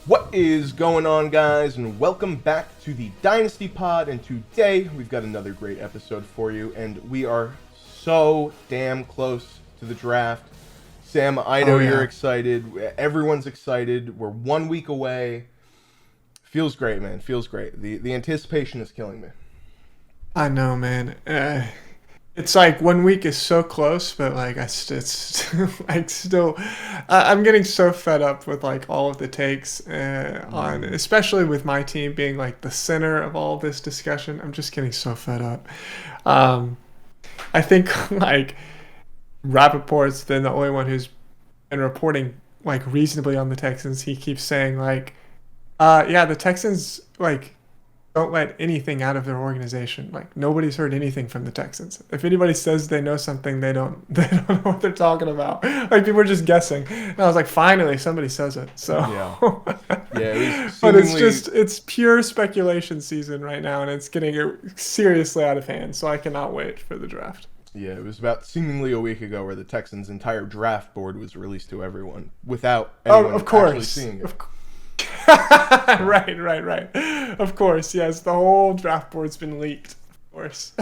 What is going on, guys, and welcome back to the Dynasty Pod, and today we've got another great episode for you, and we are so damn close to the draft. Sam, I know you're excited. Everyone's excited. We're 1 week away. Feels great, man. Feels great. The anticipation is killing me. I know, man. It's like 1 week is so close, but like I'm getting so fed up with like all of the takes on, especially with my team being like the center of all this discussion. I'm just getting so fed up. I think like Rappaport's been the only one who's been reporting like reasonably on the Texans. He keeps saying like, the Texans like don't let anything out of their organization. Like nobody's heard anything from the Texans. If anybody says they know something, they don't know what they're talking about. Like people are just guessing. And I was like, finally somebody says it. So yeah. But it's pure speculation season right now, and it's getting seriously out of hand. So I cannot wait for the draft. Yeah, it was about seemingly a week ago where the Texans' entire draft board was released to everyone without anyone actually seeing it. Right. Of course, yes. The whole draft board's been leaked, of course.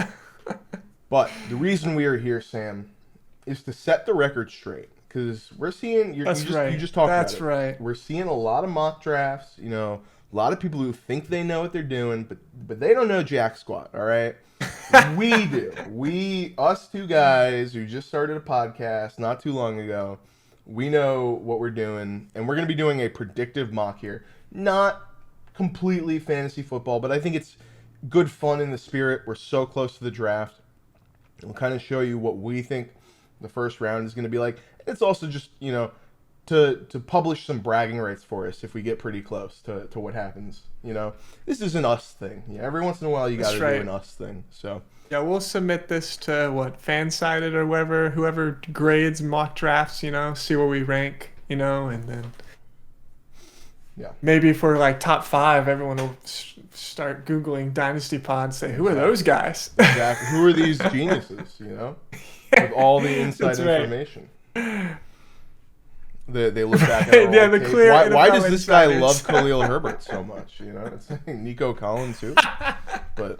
But the reason we are here, Sam, is to set the record straight. Because we're seeing... You just talked about it. That's right. We're seeing a lot of mock drafts. You know, a lot of people who think they know what they're doing, but they don't know jack squat, all right? We do. Us two guys who just started a podcast not too long ago, we know what we're doing, and we're going to be doing a predictive mock here. Not completely fantasy football, but I think it's good fun in the spirit. We're so close to the draft. We'll kind of show you what we think the first round is going to be like. It's also just, you know, to publish some bragging rights for us if we get pretty close to what happens. You know, this is an us thing. Yeah, every once in a while you got to do an us thing. So yeah, we'll submit this to Fansided or whoever grades mock drafts. You know, see where we rank. You know, and then maybe if we're like top 5, everyone will start Googling Dynasty Pod. Say, who are those guys? Exactly. Who are these geniuses? You know, with all the inside information. They look back at the clear. Why does this guy love Khalil Herbert so much? You know, it's like Nico Collins too, but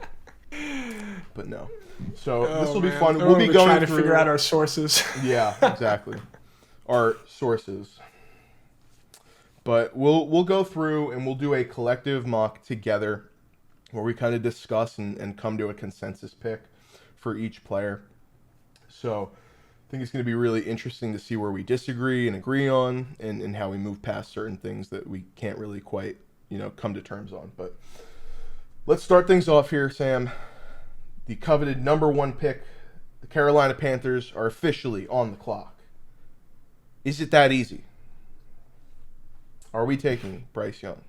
no. So this will be fun. We'll be going to figure out our sources. Yeah, exactly, our sources. But we'll go through and we'll do a collective mock together, where we kind of discuss and come to a consensus pick for each player. So I think it's going to be really interesting to see where we disagree and agree on, and how we move past certain things that we can't really quite, you know, come to terms on. But let's start things off here, Sam. The coveted number 1 pick, the Carolina Panthers, are officially on the clock. Is it that easy? Are we taking Bryce Young?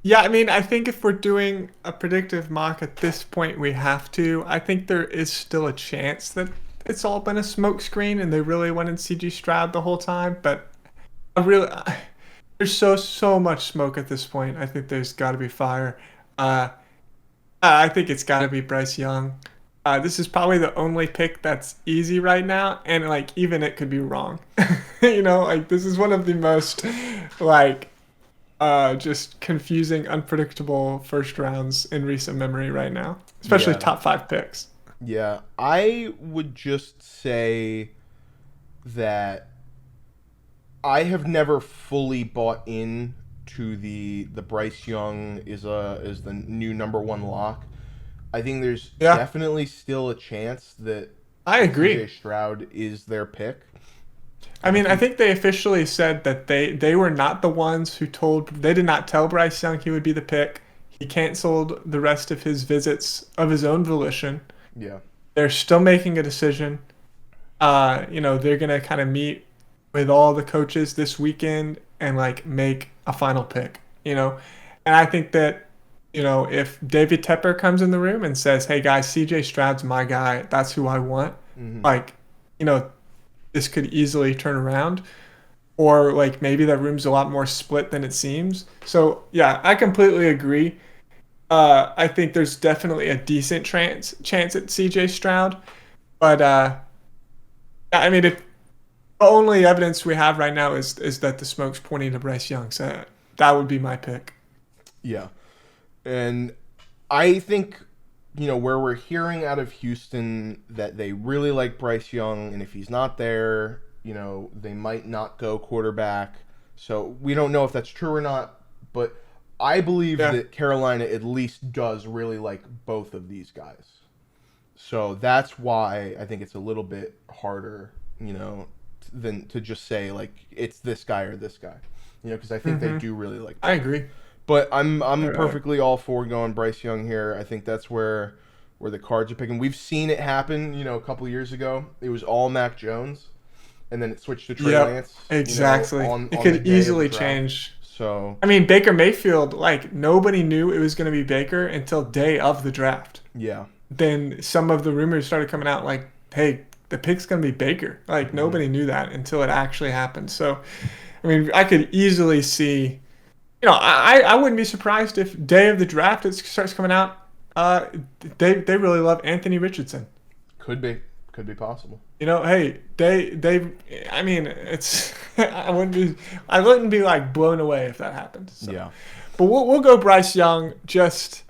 Yeah, I mean, I think if we're doing a predictive mock at this point, we have to. I think there is still a chance that it's all been a smokescreen and they really wanted CG Stroud the whole time, but there's so much smoke at this point. I think there's got to be fire. I think it's got to be Bryce Young. This is probably the only pick that's easy right now, and like even it could be wrong. You know, like this is one of the most like just confusing, unpredictable first rounds in recent memory right now, especially top 5 picks. Yeah, I would just say that I have never fully bought in to the Bryce Young is the new number 1 lock. I think there's definitely still a chance that I agree. CJ Stroud is their pick. I mean, I think they officially said that they were not the ones who they did not tell Bryce Young he would be the pick. He canceled the rest of his visits of his own volition. Yeah. They're still making a decision. You know, they're going to kind of meet with all the coaches this weekend and like make a final pick, you know. And I think that, you know, if David Tepper comes in the room and says, hey guys, CJ Stroud's my guy, that's who I want, like, you know, this could easily turn around. Or like maybe that room's a lot more split than it seems. So yeah, I completely agree. I think there's definitely a decent chance at C.J. Stroud, but I mean, if the only evidence we have right now is that the smoke's pointing to Bryce Young, so that would be my pick. Yeah, and I think, where we're hearing out of Houston that they really like Bryce Young, and if he's not there, they might not go quarterback. So we don't know if that's true or not, but I believe that Carolina at least does really like both of these guys. So that's why I think it's a little bit harder, than to just say like it's this guy or this guy, because I think they do really like. I agree. But I'm perfectly all for going Bryce Young here. I think that's where the Cards are picking. We've seen it happen, a couple of years ago. It was all Mac Jones, and then it switched to Trey Lance. Exactly. It could easily change. So I mean, Baker Mayfield, like nobody knew it was going to be Baker until day of the draft. Yeah. Then some of the rumors started coming out like, hey, the pick's going to be Baker. Like nobody knew that until it actually happened. So, I mean, I could easily see. I wouldn't be surprised if day of the draft it starts coming out. They really love Anthony Richardson. Could be possible. Hey, they. I mean, it's. I wouldn't be like blown away if that happened. So. Yeah. But we'll go Bryce Young. Just,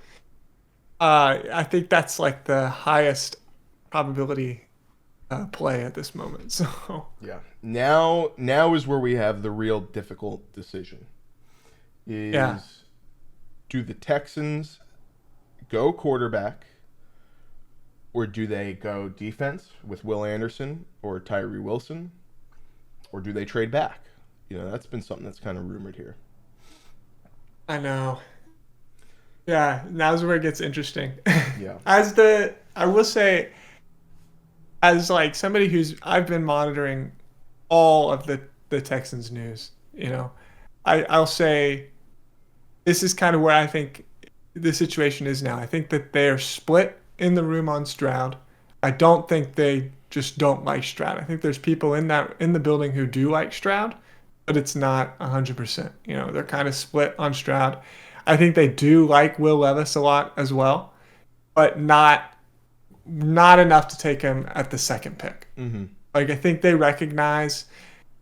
I think that's like the highest probability play at this moment. So. Yeah. Now is where we have the real difficult decision. Do the Texans go quarterback, or do they go defense with Will Anderson or Tyree Wilson, or do they trade back? That's been something that's kind of rumored here. I know. Yeah, now's where it gets interesting. Yeah. I will say, as like somebody I've been monitoring all of the Texans news, I'll say this is kind of where I think the situation is now. I think that they're split in the room on Stroud. I don't think they just don't like Stroud. I think there's people in the building who do like Stroud, but it's not 100%. They're kind of split on Stroud. I think they do like Will Levis a lot as well, but not enough to take him at the second pick. Mm-hmm. Like I think they recognize,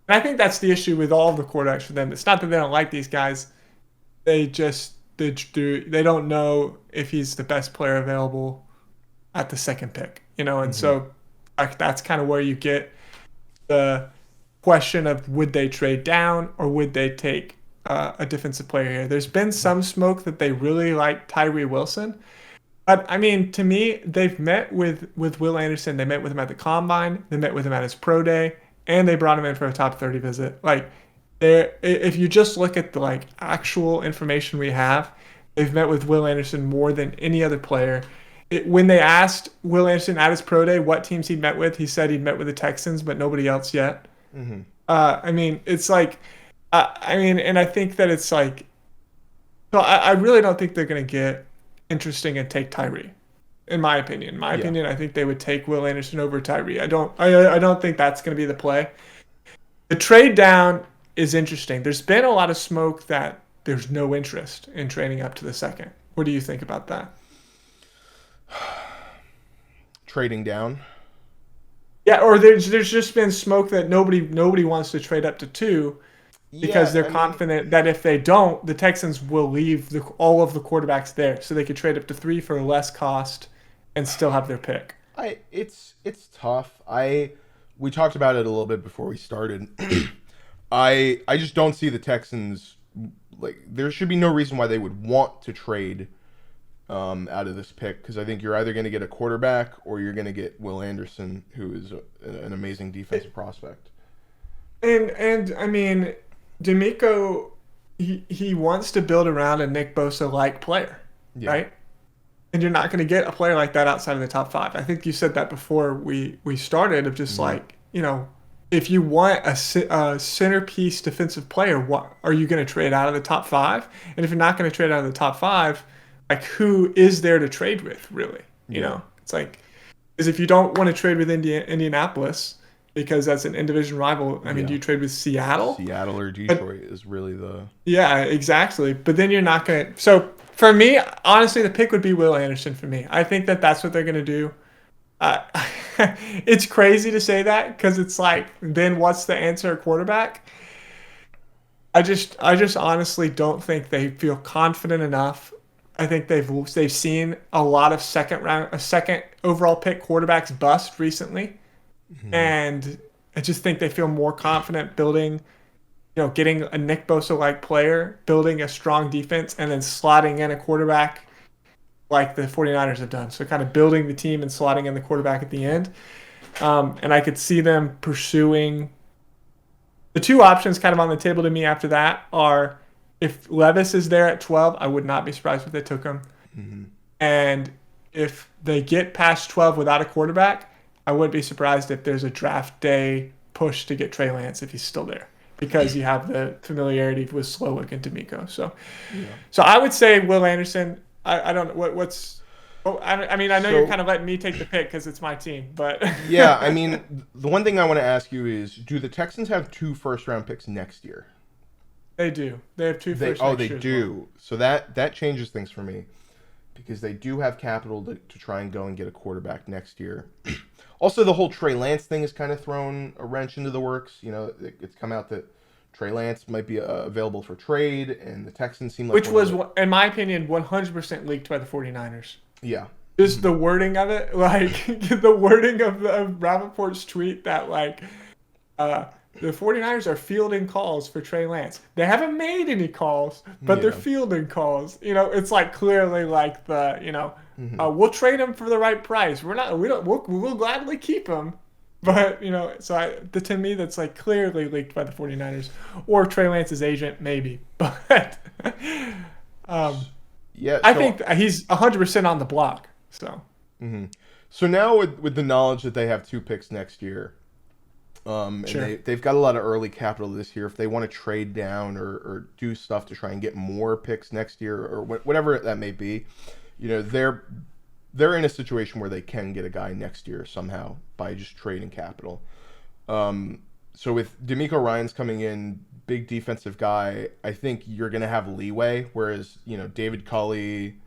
and I think that's the issue with all the quarterbacks for them. It's not that they don't like these guys. They don't know if he's the best player available at the second pick, and so like that's kind of where you get the question of would they trade down or would they take a defensive player here. There's been some smoke that they really like Tyree Wilson, but I mean, to me, they've met with Will Anderson. They met with him at the Combine. They met with him at his pro day, and they brought him in for a top 30 visit. Like, if you just look at the like actual information we have, they've met with Will Anderson more than any other player. When they asked Will Anderson at his pro day what teams he'd met with, he said he'd met with the Texans, but nobody else yet. Mm-hmm. I mean, it's like, and I think that it's like, so I really don't think they're going to get interesting and take Tyree. In my opinion, I think they would take Will Anderson over Tyree. I don't think that's going to be the play. The trade down is interesting. There's been a lot of smoke that there's no interest in trading up to the second. What do you think about that? Trading down? Yeah, or there's just been smoke that nobody wants to trade up to 2 because they're confident that if they don't, the Texans will leave all of the quarterbacks there, so they could trade up to 3 for less cost and still have their pick. It's tough. We talked about it a little bit before we started. I just don't see the Texans, like, there should be no reason why they would want to trade out of this pick, because I think you're either going to get a quarterback or you're going to get Will Anderson, who is an amazing defensive prospect. And I mean, D'Amico, he wants to build around a Nick Bosa-like player, right? And you're not going to get a player like that outside of the top 5. I think you said that before we started, of just like, if you want a centerpiece defensive player, what are you going to trade out of the top 5? And if you're not going to trade out of the top 5, like, who is there to trade with, really? You know, it's like, because if you don't want to trade with Indianapolis because that's an in-division rival, I mean, do you trade with Seattle? Seattle or Detroit is really the... Yeah, exactly. But then you're not going to... So For me, honestly, the pick would be Will Anderson for me. I think that that's what they're gonna do. Uh, it's crazy to say that because it's like, then what's the answer at quarterback? I just honestly don't think they feel confident enough. I think they've seen a lot of second overall pick quarterbacks bust recently, Mhm. and I just think they feel more confident building, getting a Nick Bosa like player, building a strong defense, and then slotting in a quarterback like the 49ers have done. So kind of building the team and slotting in the quarterback at the end. And I could see them pursuing the two options kind of on the table to me after that are if Levis is there at 12, I would not be surprised if they took him. Mhm. And if they get past 12 without a quarterback, I wouldn't be surprised if there's a draft day push to get Trey Lance if he's still there because you have the familiarity with Slowick and D'Amico. So, Yeah. so I would say Will Anderson. I don't know what's. Oh, I mean, I know you're So kind of letting me take the pick because it's my team, but yeah, I mean, the one thing I want to ask you is, do the Texans have 2 first-round picks next year? they do. They have two They first oh next they year as well. do. So that changes things for me because they do have capital to try and go and get a quarterback next year. Also, the whole Trey Lance thing has kind of thrown a wrench into the works. It's come out that Trey Lance might be available for trade, and the Texans seem like Which one of was, the in my opinion, 100% leaked by the 49ers. yeah. Just the wording of it, like the wording of Rappaport's tweet that like uh, the 49ers are fielding calls for Trey Lance. They haven't made any calls, but they're Yeah. fielding calls. It's like clearly like Hmm. we'll trade him for the right price. We'll gladly keep him. But, to me, that's like clearly leaked by the 49ers or Trey Lance's agent, maybe. But um, Yeah. I So think he's 100% on the block. So, mhm. So now with the knowledge that they have 2 picks next year, and sure. they've got a lot of early capital this year. If they want to trade down or do stuff to try and get more picks next year or whatever that may be, they're in a situation where they can get a guy next year somehow by just trading capital. So with D'Amico Ryan's coming in, big defensive guy, I think you're gonna have leeway. Whereas David Culley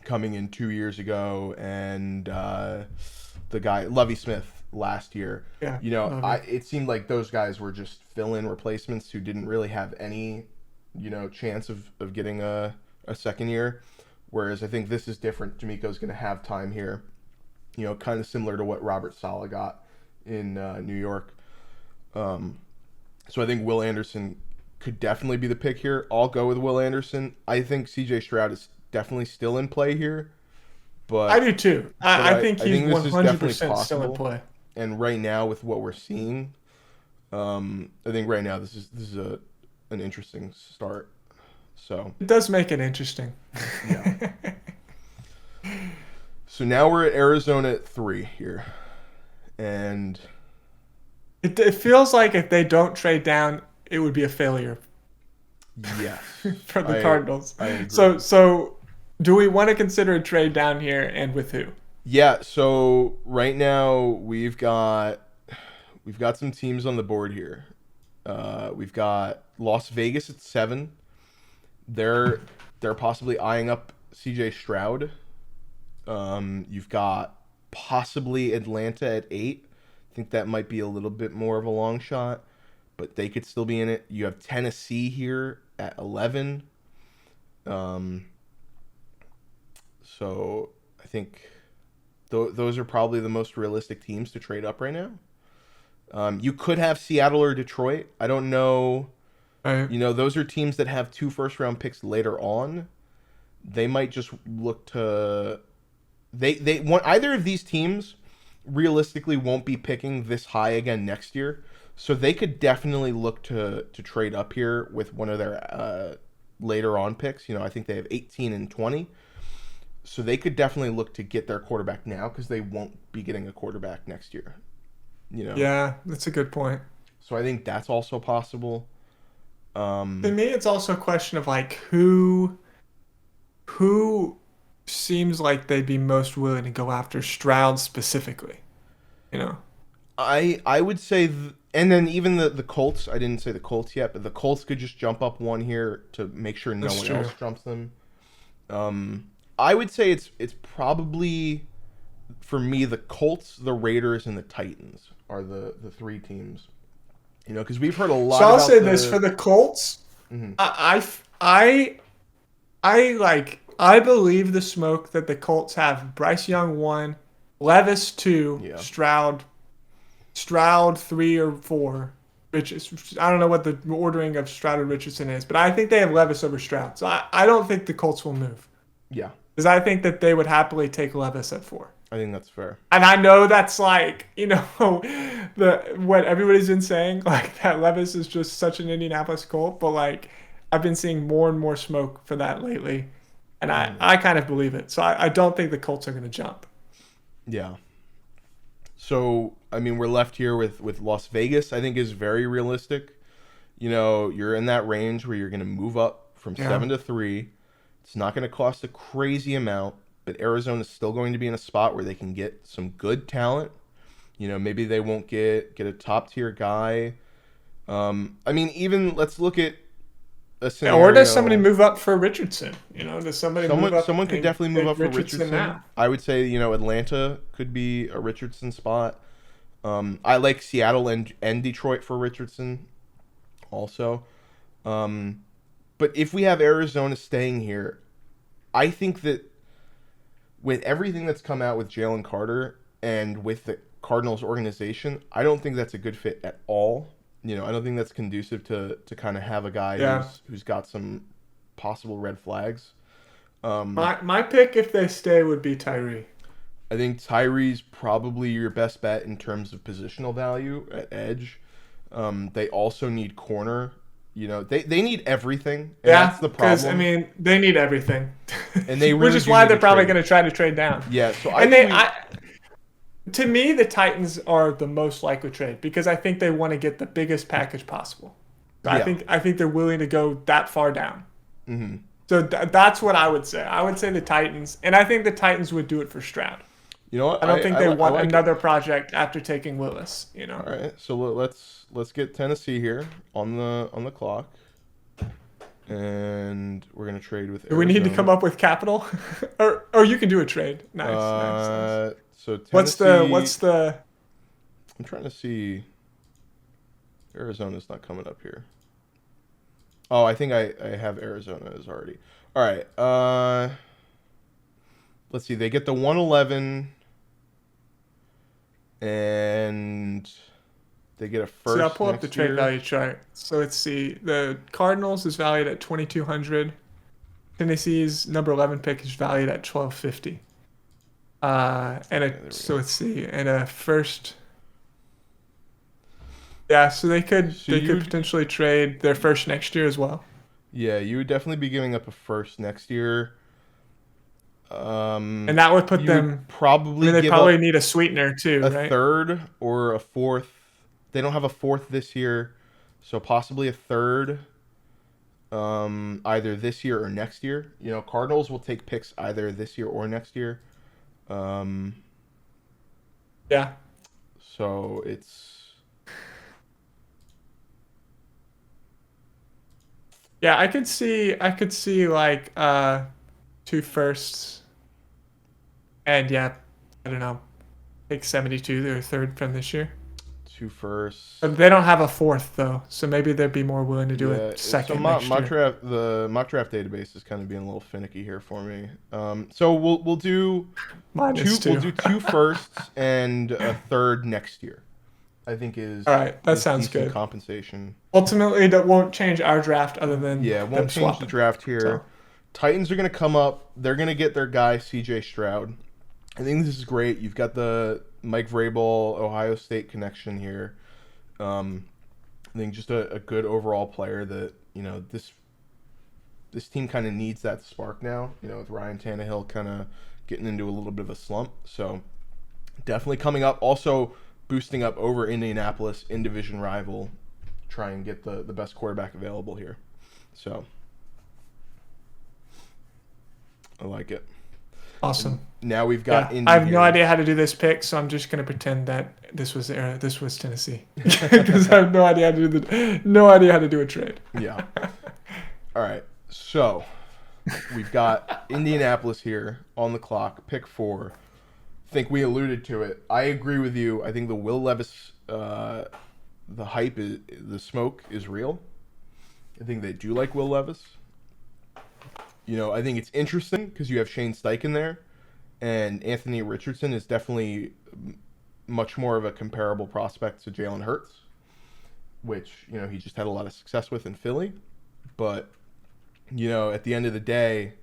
coming in 2 years ago and the guy Lovie Smith last year. Yeah. Love it. It seemed like those guys were just fill-in replacements who didn't really have any, chance of getting a second year. Whereas I think this is different. D'Amico's going to have time here, kind of similar to what Robert Saleh got in New York. So I think Will Anderson could definitely be the pick here. I'll go with Will Anderson. I think C.J. Stroud is definitely still in play here, I but do too. but I think I he's think this is definitely 100% still in possible. play. And right now, with what we're seeing, I think right now this is an interesting start. So It does make it interesting. yeah. So now we're at Arizona at 3 here, and It feels like if they don't trade down, it would be a failure yes, for the I Cardinals. I agree. So do we want to consider a trade down here, and with who? Yeah. So right now we've got some teams on the board here. We've got Las Vegas at 7. They're possibly eyeing up C.J. Stroud. You've got possibly Atlanta at 8. I think that might be a little bit more of a long shot, but they could still be in it. You have Tennessee here at 11. Um, so I think those are probably the most realistic teams to trade up right now. You could have Seattle or Detroit. I don't know. Right. Those are teams that have 2 first-round picks later on. They might just look to they want either of these teams realistically won't be picking this high again next year. So they could definitely look to trade up here with one of their later on picks. I think they have 18 and 20. So they could definitely look to get their quarterback now because they won't be getting a quarterback next year. Yeah, that's a good point. So I think that's also possible. To me, it's also a question of like who seems like they'd be most willing to go after Stroud specifically. You know, I would say, and then even the Colts. I didn't say the Colts yet, but the Colts could just jump up one here to make sure no That's one true. else jumps them. I would say it's probably, for me, the Colts, the Raiders, and the Titans are the three teams. You know, because we've heard a lot. So I'll about say this for the Colts. Mhm. I believe the smoke that the Colts have Bryce Young 1, Levis 2, Yeah. Stroud 3 or 4. I don't know what the ordering of Stroud and Richardson is, but I think they have Levis over Stroud. So I don't think the Colts will move. Yeah, Because I think that they would happily take Levis at 4. I think that's fair. And I know that's like, what everybody's been saying, like that Levis is just such an Indianapolis Colt, but like I've been seeing more and more smoke for that lately. And I kind of believe it. So I don't think the Colts are going to jump. Yeah. So, I mean, we're left here with Las Vegas, I think is very realistic. You know, you're in that range where you're going to move up from 7 to 3. It's not going to cost a crazy amount, but Arizona's still going to be in a spot where they can get some good talent. You know, maybe they won't get a top-tier guy. I mean, even let's look at a scenario. Or does somebody move up for Richardson? You know, does somebody move up? Someone could definitely move up for Richardson. Now? I would say, you know, Atlanta could be a Richardson spot. I like Seattle and Detroit for Richardson also. But if we have Arizona staying here, I think that with everything that's come out with Jalen Carter and with the Cardinals organization, I don't think that's a good fit at all. You know, I don't think that's conducive to kind of have a guy who's got some possible red flags. My pick, if they stay, would be Tyree. I think Tyree's probably your best bet in terms of positional value at edge. They also need corner. You know, they need everything. And that's the problem. Because, I mean, they need everything. And they really which is why they're probably going to try to trade down. Yeah, so to me, the Titans are the most likely trade because I think they want to get the biggest package possible. So I think they're willing to go that far down. Mm-hmm. So that's what I would say. I would say the Titans, and I think the Titans would do it for Stroud. You know what? I don't think they want another project after taking Willis. You know. All right, so let's get Tennessee here on the clock, and we're gonna trade with Arizona. Do we need to come up with capital, or you can do a trade. Nice. So Tennessee, what's the? I'm trying to see. Arizona's not coming up here. Oh, I think I have Arizona as already. All right. Let's see. They get the 111, and they get a first. So I'll pull up the trade year. value chart. So let's see. The Cardinals is valued at 2,200. Tennessee's number 11 pick is valued at 1,250. So let's see, and a first. Yeah, so they could potentially trade their first next year as well. Yeah, you would definitely be giving up a first next year. And that would put them probably. I mean, they probably need a sweetener too, a third or a fourth. They don't have a fourth this year, so possibly a third. Either this year or next year. You know, Cardinals will take picks either this year or next year. Yeah. So it's. Yeah, I could see like 2 firsts, and I don't know, take 72 their third from this year. 2 firsts. But they don't have a fourth though, so maybe they'd be more willing to do it second. So the mock draft database is kind of being a little finicky here for me. So we'll do -2. We'll do 2 firsts and a third next year. I think is all right. That sounds good. Compensation. Ultimately, that won't change our draft other than it won't change the draft here. So. Titans are going to come up. They're going to get their guy C.J. Stroud. I think this is great. You've got the Mike Vrabel, Ohio State connection here. I think just a good overall player that, you know, this team kind of needs that spark now, you know, with Ryan Tannehill kind of getting into a little bit of a slump. So definitely coming up. Also boosting up over Indianapolis, in division rival, try and get the best quarterback available here. So I like it. Awesome. And now we've got Indy I have here. no idea how to do this pick, so I'm just gonna pretend that this was Tennessee because I have no idea how to do a trade. Yeah. All right. So We've got Indianapolis here on the clock, pick 4. I think we alluded to it. I agree with you. I think the Will Levis, the hype, the smoke is real. I think they do like Will Levis. I think it's interesting because you have Shane Steichen there, and Anthony Richardson is definitely much more of a comparable prospect to Jalen Hurts, which, he just had a lot of success with in Philly. But, at the end of the day,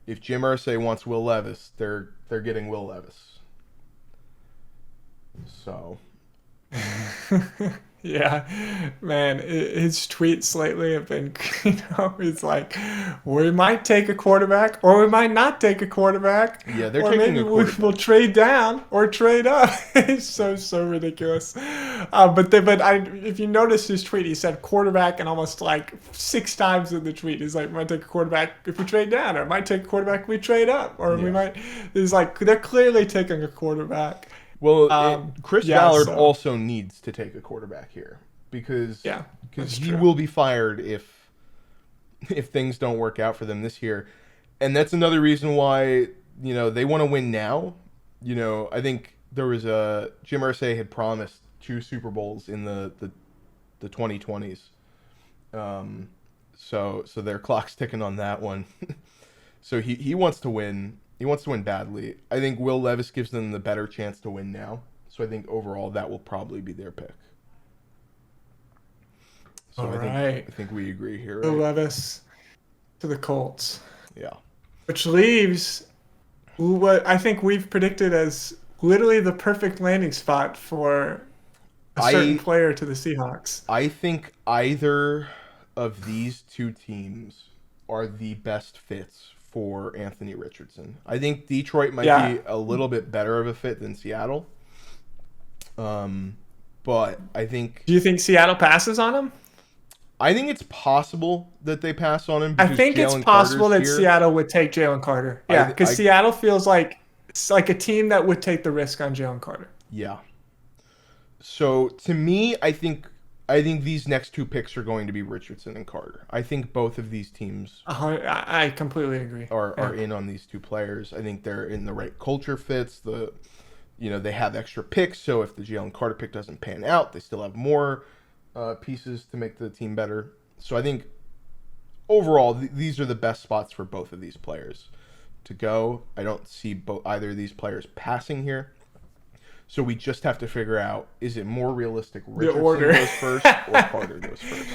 if Jim Irsay wants Will Levis, they're getting Will Levis. So... Yeah, man, his tweets lately have been, he's like, we might take a quarterback or we might not take a quarterback. Yeah, they're or taking maybe a quarterback. we'll trade down or trade up. It's so ridiculous. If you notice his tweet, he said quarterback and almost like 6 times in the tweet. He's like, we might take a quarterback if we trade down, or I might take a quarterback if we trade up, or we might. He's like, they're clearly taking a quarterback. Well, Chris Ballard also needs to take a quarterback here because he will be fired if things don't work out for them this year. And that's another reason why, they want to win now. I think there was Jim Irsay had promised 2 Super Bowls in the 2020s. So their clock's ticking on that one. So he wants to win. He wants to win badly. I think Will Levis gives them the better chance to win now. So I think overall that will probably be their pick. So I think we agree here. Will Levis to the Colts. Yeah. Which leaves what I think we've predicted as literally the perfect landing spot for a certain player to the Seahawks. I think either of these 2 teams are the best fits for Anthony Richardson. I think Detroit might be a little bit better of a fit than Seattle. But I think... Do you think Seattle passes on him? I think it's possible that they pass on him. I think it's possible that Seattle would take Jalen Carter. Yeah, because Seattle feels like it's like a team that would take the risk on Jalen Carter. Yeah. So to me, I think these next 2 picks are going to be Richardson and Carter. I think both of these teams I completely agree. Are in on these 2 players. I think they're in the right culture fits. They have extra picks, so if the Jalen Carter pick doesn't pan out, they still have more pieces to make the team better. So I think overall these are the best spots for both of these players to go. I don't see either of these players passing here. So we just have to figure out, is it more realistic Richardson goes first or Carter goes first?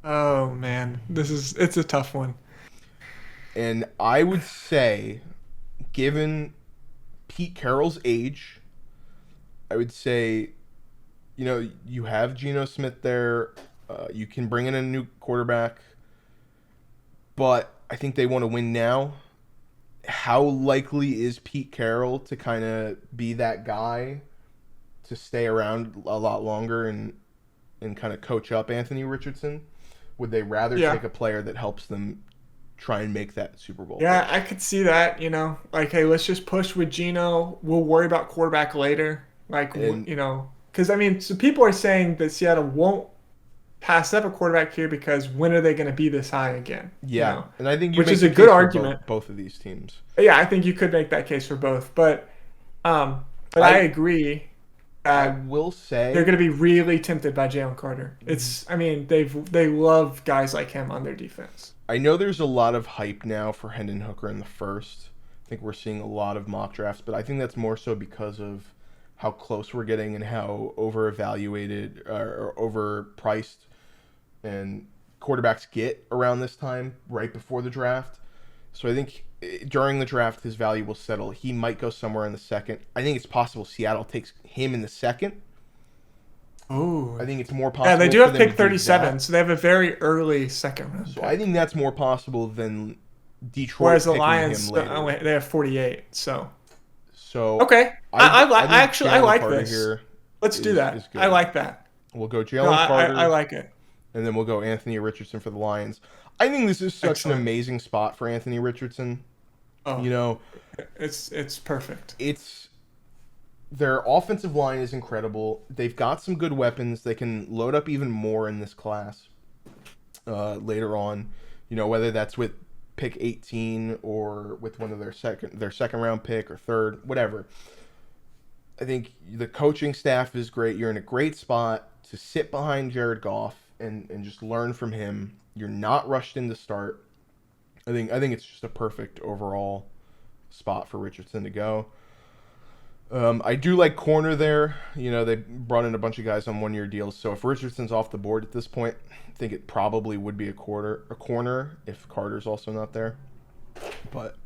Oh, man. It's a tough one. And I would say, given Pete Carroll's age, I would say, you have Geno Smith there. You can bring in a new quarterback. But I think they want to win now. How likely is Pete Carroll to kind of be that guy to stay around a lot longer and kind of coach up Anthony Richardson? Would they rather take a player that helps them try and make that Super Bowl? Yeah, I could see that, Like, hey, let's just push with Geno. We'll worry about quarterback later. Because, so people are saying that Seattle won't pass up a quarterback here because when are they going to be this high again? Yeah, and I think which is a good argument. Both of these teams. Yeah, I think you could make that case for both, but I agree. I will say they're going to be really tempted by Jalen Carter. They love guys like him on their defense. I know there's a lot of hype now for Hendon Hooker in the first. I think we're seeing a lot of mock drafts, but I think that's more so because of how close we're getting and how over-evaluated or overpriced and quarterbacks get around this time, right before the draft. So I think during the draft, his value will settle. He might go somewhere in the second. I think it's possible Seattle takes him in the second. Oh, I think it's more possible. Yeah, they do have pick 37, so they have a very early second round. So I think that's more possible than Detroit. Whereas the picking Lions, him later. they have 48. So okay, I like this. Here Let's do that. I like that. We'll go Jalen Carter. I like it. And then we'll go Anthony Richardson for the Lions. I think this is such an amazing spot for Anthony Richardson. Oh, it's perfect. Their offensive line is incredible. They've got some good weapons. They can load up even more in this class later on. Whether that's with pick 18 or with one of their second round pick or third, whatever. I think the coaching staff is great. You're in a great spot to sit behind Jared Goff and just learn from him. You're not rushed in to start. I think it's just a perfect overall spot for Richardson to go. I do like corner there. You know, they brought in a bunch of guys on one-year deals. So if Richardson's off the board at this point, I think it probably would be a corner if Carter's also not there. But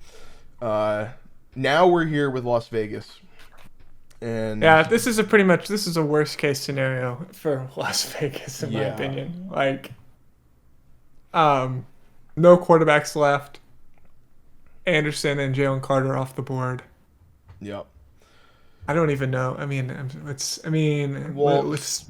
now we're here with Las Vegas. And yeah, this is a worst case scenario for Las Vegas in my opinion. Like, no quarterbacks left. Anderson and Jalen Carter off the board. Yep. I don't even know. I mean, let's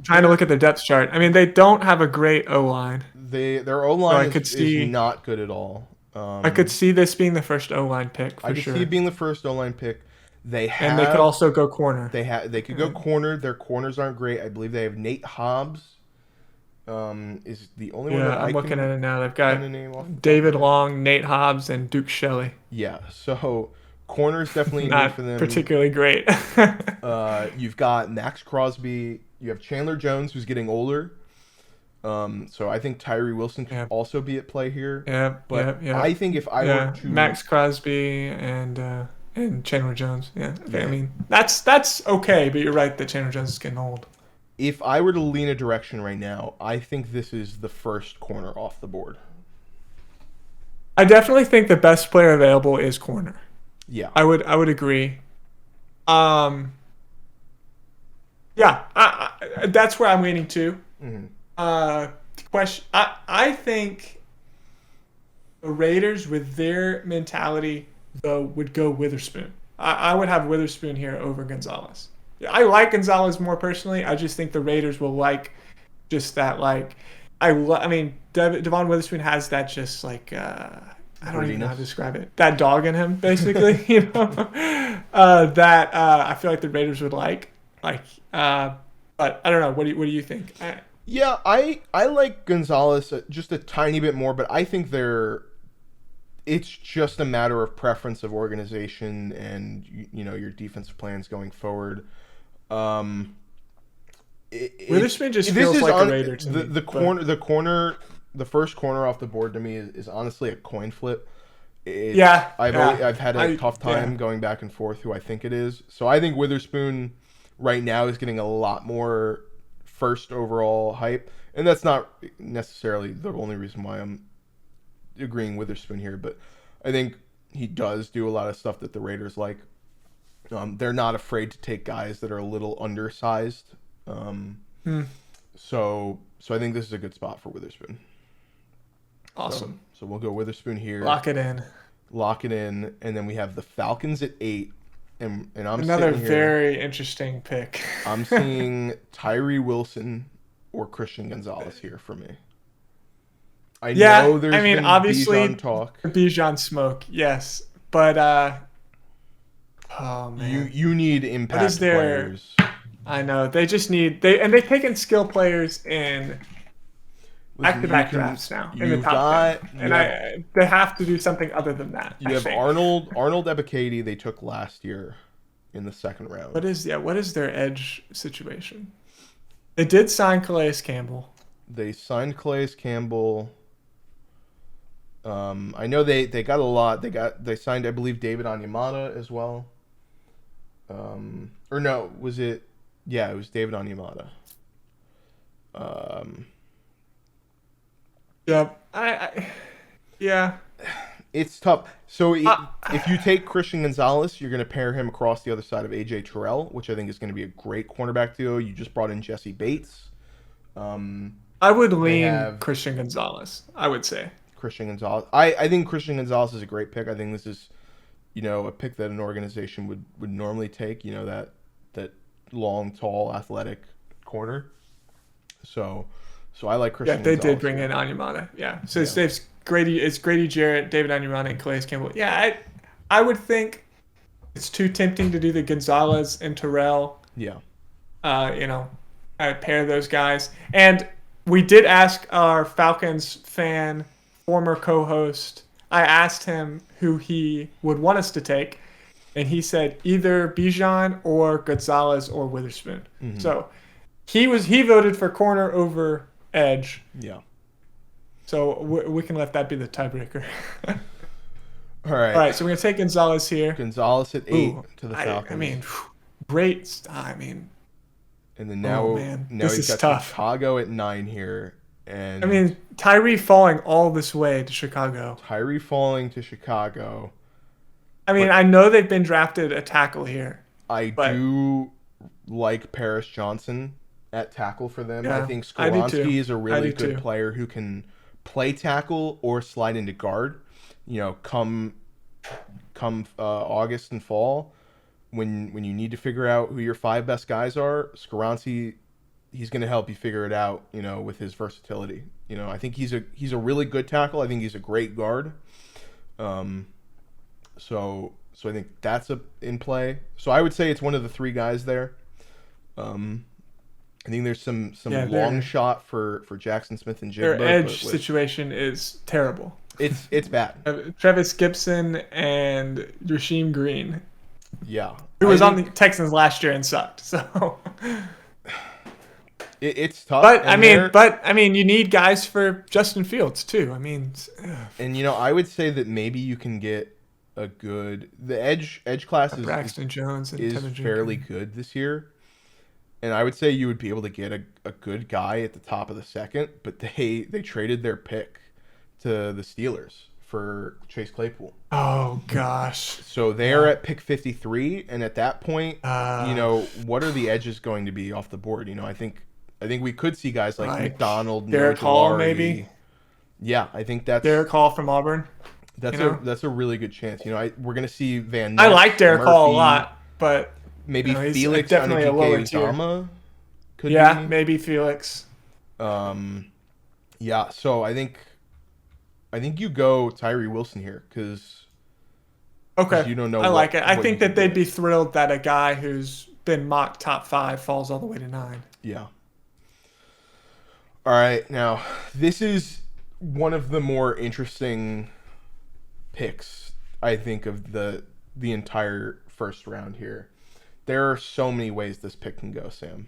trying to look at their depth chart. I mean, they don't have a great O-line. Their O-line is not good at all. I could see this being the first O-line pick for sure. I could see it being the first O-line pick. And they could also go corner. They could go corner. Their corners aren't great. I believe they have Nate Hobbs. Is the only one that I'm looking at it now. They've got David Long, Nate Hobbs, and Duke Shelley. Yeah, so corners definitely not need for them. Particularly great. You've got Max Crosby. You have Chandler Jones, who's getting older. So I think Tyree Wilson could also be at play here. I think if I were to Max Crosby and Chandler Jones. Yeah. Okay. I mean, that's okay, but you're right that Chandler Jones is getting old. If I were to lean a direction right now, I think this is the first corner off the board. I definitely think the best player available is corner. Yeah. I would agree. Yeah, that's where I'm leaning to. Mm-hmm. Question. I think the Raiders, with their mentality, though, would go Witherspoon. I would have Witherspoon here over Gonzalez. I like Gonzalez more personally. I just think the Raiders will like just that. Like, I mean, Devon Witherspoon has that just like I don't even know how to describe it. That dog in him, basically. You know, that I feel like the Raiders would like. But I don't know. What do you think? Yeah, I like Gonzalez just a tiny bit more, but I think it's just a matter of preference of organization and you know your defensive plans going forward. Witherspoon just feels like a Raider to me. The first corner off the board to me is honestly a coin flip. I've had a tough time going back and forth who I think it is. So I think Witherspoon right now is getting a lot more first overall hype, and that's not necessarily the only reason why I'm agreeing Witherspoon here, but I think he does do a lot of stuff that the Raiders like. They're not afraid to take guys that are a little undersized. So I think this is a good spot for Witherspoon. Awesome. So we'll go Witherspoon here. Lock it in, and then we have the Falcons at 8, and I'm another here, very interesting pick. I'm seeing Tyree Wilson or Christian Gonzalez here for me. I know there's been obviously Bijan talk. Bijan smoke, yes, but oh man, you need impact players. I know they've taken skill players in back-to-back drafts now in the top 10. And they have to do something other than that. You have Arnold Ebiketie they took last year in the second round. What is their edge situation? They did sign Calais Campbell. They signed Calais Campbell. I know they got a lot. They signed, I believe, David Onyemata as well. Or no, was it? Yeah, it was David Onyemata. Yeah. It's tough. So if you take Christian Gonzalez, you're going to pair him across the other side of A.J. Terrell, which I think is going to be a great cornerback duo. You just brought in Jesse Bates. I would lean Christian Gonzalez, I would say. Christian Gonzalez. I think Christian Gonzalez is a great pick. I think this is, a pick that an organization would normally take, that long, tall, athletic corner. So I like Christian Gonzalez. Yeah, they did bring in Onyemata. Yeah. So it's Grady Jarrett, David Onyemata, and Calais Campbell. Yeah, I would think it's too tempting to do the Gonzalez and Terrell. Yeah. I'd pair those guys. And we did ask our Falcons fan, former co-host, I asked him who he would want us to take, and he said either Bijan or Gonzalez or Witherspoon. So he voted for corner over edge. Yeah. So we can let that be the tiebreaker. All right. All right, so we're gonna take Gonzalez here. Gonzalez at 8 to the Falcons. I mean, great. I mean, and then now this he's is got tough. Chicago at 9 here. And I mean, Tyree falling all this way to Chicago. Tyree falling to Chicago. I mean, I know they've been drafted a tackle here. I do like Paris Johnson at tackle for them. Yeah, I think Skoronski is a really good too. player who can play tackle or slide into guard. Come August and fall, when you need to figure out who your 5 best guys are, Skoronski, he's going to help you figure it out, with his versatility. I think he's a really good tackle. I think he's a great guard. So I think that's in play. So I would say it's one of the 3 guys there. I think there's some long shot for Jackson Smith and Jigba. Their edge situation is terrible. It's bad. Travis Gibson and Rasheem Green. Yeah. Who was on the Texans last year and sucked. So it's tough. But I mean, you need guys for Justin Fields too. I mean, and I would say that maybe you can get the edge class Braxton Jones and is fairly good this year. And I would say you would be able to get a good guy at the top of the second, but they traded their pick to the Steelers for Chase Claypool. Oh gosh. So they're at pick 53, and at that point, what are the edges going to be off the board? I think we could see guys like McDonald, Derek Hall, maybe. Yeah, I think that's Derek Hall from Auburn. That's a really good chance. We're gonna see Van Ness, I like Derek Murphy, Hall a lot, but maybe he's Felix definitely a lower Uzama could be. Maybe Felix. Yeah. So I think you go Tyree Wilson here because you don't know. I like it. I think that they'd be thrilled that a guy who's been mocked top 5 falls all the way to 9. Yeah. All right. Now this is one of the more interesting picks, I think, of the entire first round here. There are so many ways this pick can go, Sam.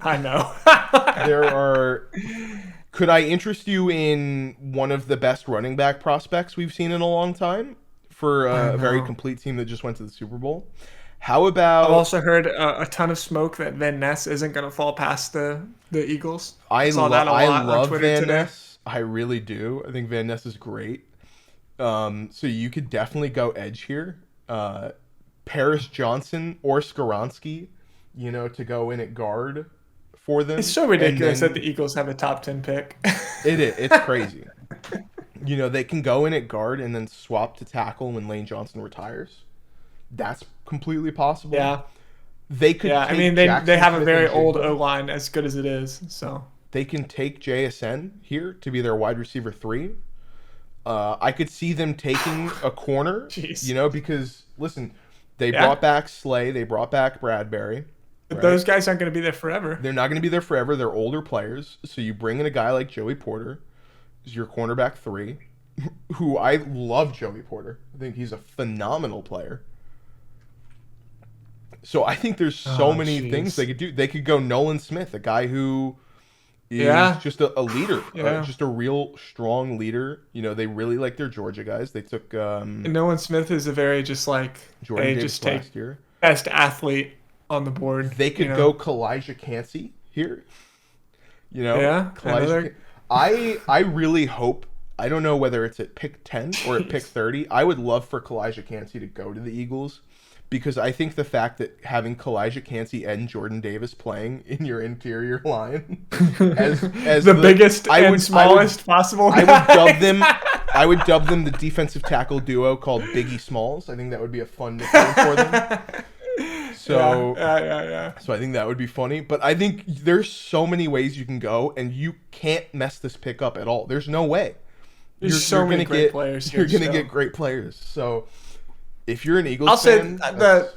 I know. Could I interest you in one of the best running back prospects we've seen in a long time for a very complete team that just went to the Super Bowl? How about... I've also heard a ton of smoke that Van Ness isn't going to fall past the Eagles. I saw that a lot on Twitter Van today. Ness. I really do. I think Van Ness is great. So you could definitely go edge here. Paris Johnson or Skoronski, to go in at guard for them. It's so ridiculous that the Eagles have a top 10 pick. It is. It's crazy. They can go in at guard and then swap to tackle when Lane Johnson retires. That's completely possible. Yeah. They could. Yeah, I mean, they have a very old O-line, as good as it is. So they can take JSN here to be their wide receiver 3. I could see them taking a corner. Jeez. Because listen, they brought back Slay, they brought back Bradbury. But those guys aren't going to be there forever. They're not going to be there forever. They're older players. So you bring in a guy like Joey Porter, who's your cornerback 3, who I love Joey Porter. I think he's a phenomenal player. So I think there's so many things they could do. They could go Nolan Smith, a guy who is just a leader, just a real strong leader. They really like their Georgia guys. They took and Nolan Smith is a very just like Jordan they Davis just take last year. Best athlete on the board. They could go Kalijah Cansey here. Kalijah. I really hope. I don't know whether it's at pick 10 or at pick 30. I would love for Kalijah Cansey to go to the Eagles. Because I think the fact that having Kalijah Cansey and Jordan Davis playing in your interior line as the biggest and smallest possible guy. I would dub them the defensive tackle duo called Biggie Smalls. I think that would be a fun nickname for them. So So I think that would be funny. But I think there's so many ways you can go, and you can't mess this pick up at all. There's no way. There's so many great players here. You're going to get great players. So... if you're an Eagles fan, say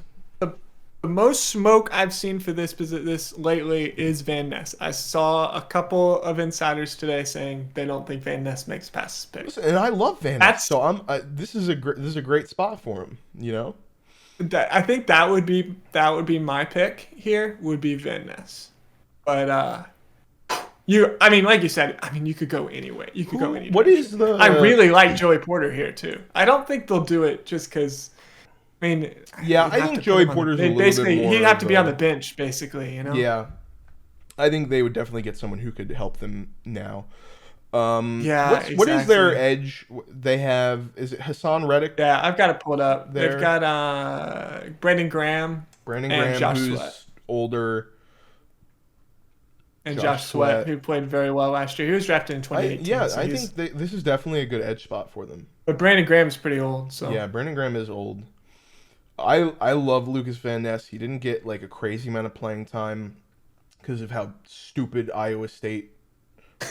The most smoke I've seen for this lately is Van Ness. I saw a couple of insiders today saying they don't think Van Ness makes passes pick. Listen, and I love Van Ness, so this is a great spot for him. You know, I think that would be my pick here. Would be Van Ness, but I mean, like you said, I mean, you could go anyway. You could go anywhere. What is the? I really like Joey Porter here too. I don't think they'll do it just because. I mean, yeah, I think Joey Porter's a little basically bit more. He'd have to be on the bench, basically. You know. Yeah, I think they would definitely get someone who could help them now. Yeah, exactly. What is their edge? They have, is it Hassan Reddick? Yeah, I've got to pull it up. There. They've got Brandon Graham, and Josh who's Sweat. older. And Josh Sweat, who played very well last year. He was drafted in 2018. I think this is definitely a good edge spot for them. But Brandon Graham is pretty old. So yeah, Brandon Graham is old. I love Lucas Van Ness. He didn't get like a crazy amount of playing time because of how stupid Iowa State,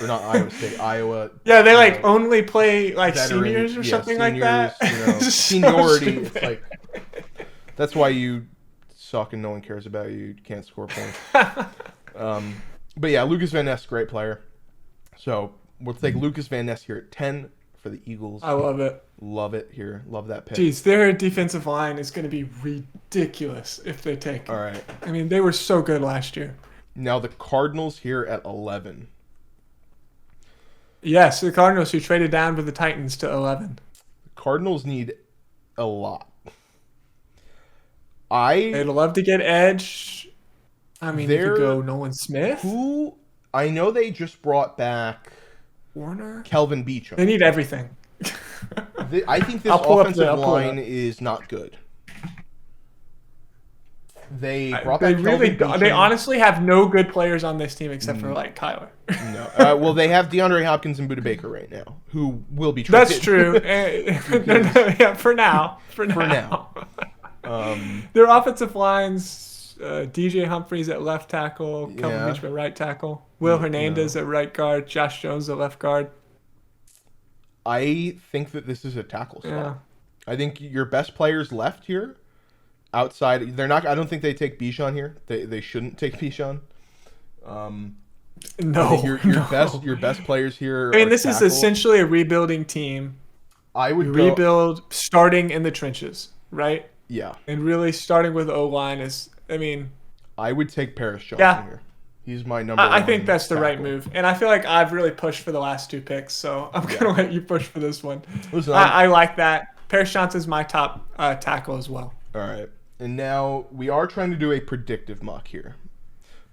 or not Iowa State, Iowa. Yeah, they like only play like veteran, seniors or something like that. You know, seniority. It's like that's why you suck and no one cares about you. You can't score points. But yeah, Lucas Van Ness, great player. So we'll take Lucas Van Ness here at 10 for the Eagles. I love it. Love it here. Love that pick. Jeez, their defensive line is going to be ridiculous if they take him. All right. I mean, they were so good last year. Now the Cardinals here at 11. Yes, the Cardinals who traded down with the Titans to 11. The Cardinals need a lot. They'd love to get edge. I mean, you could go Nolan Smith. Who I know they just brought back Warner, Kelvin Beachum. They need everything. I think this offensive line is not good. They brought back Kelvin Beachum. They honestly have no good players on this team except for like Kyler. No. Well, they have DeAndre Hopkins and Budda Baker right now, who will be traded. That's true. Yeah, for now. Their offensive lines: DJ Humphries at left tackle, Kelvin Beachum at right tackle, Will Hernandez at right guard, Josh Jones at left guard. I think that this is a tackle spot. Yeah. I think your best players left here. Outside, they're not. I don't think they take Bichon here. They shouldn't take Bichon. Your best players here. I mean, this is essentially a rebuilding team. I would rebuild starting in the trenches, right? Yeah. And really starting with O-line is. I mean, I would take Paris Johnson here. He's my number one. I think that's the right move, and I feel like I've really pushed for the last two picks, so I'm gonna let you push for this one. Listen, I like that. Paris Johnson's my top tackle as well. All right. And now we are trying to do a predictive mock here,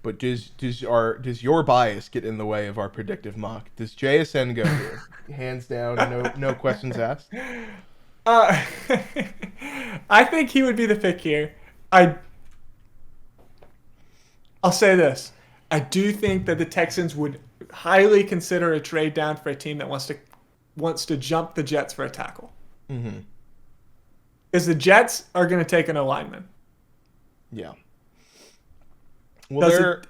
but does your bias get in the way of our predictive mock? Does JSN go here? Hands down, no questions asked. I think he would be the pick here. I'll say this: I do think that the Texans would highly consider a trade down for a team that wants to jump the Jets for a tackle. Mm-hmm. Because the Jets are going to take an alignment. Yeah. Well,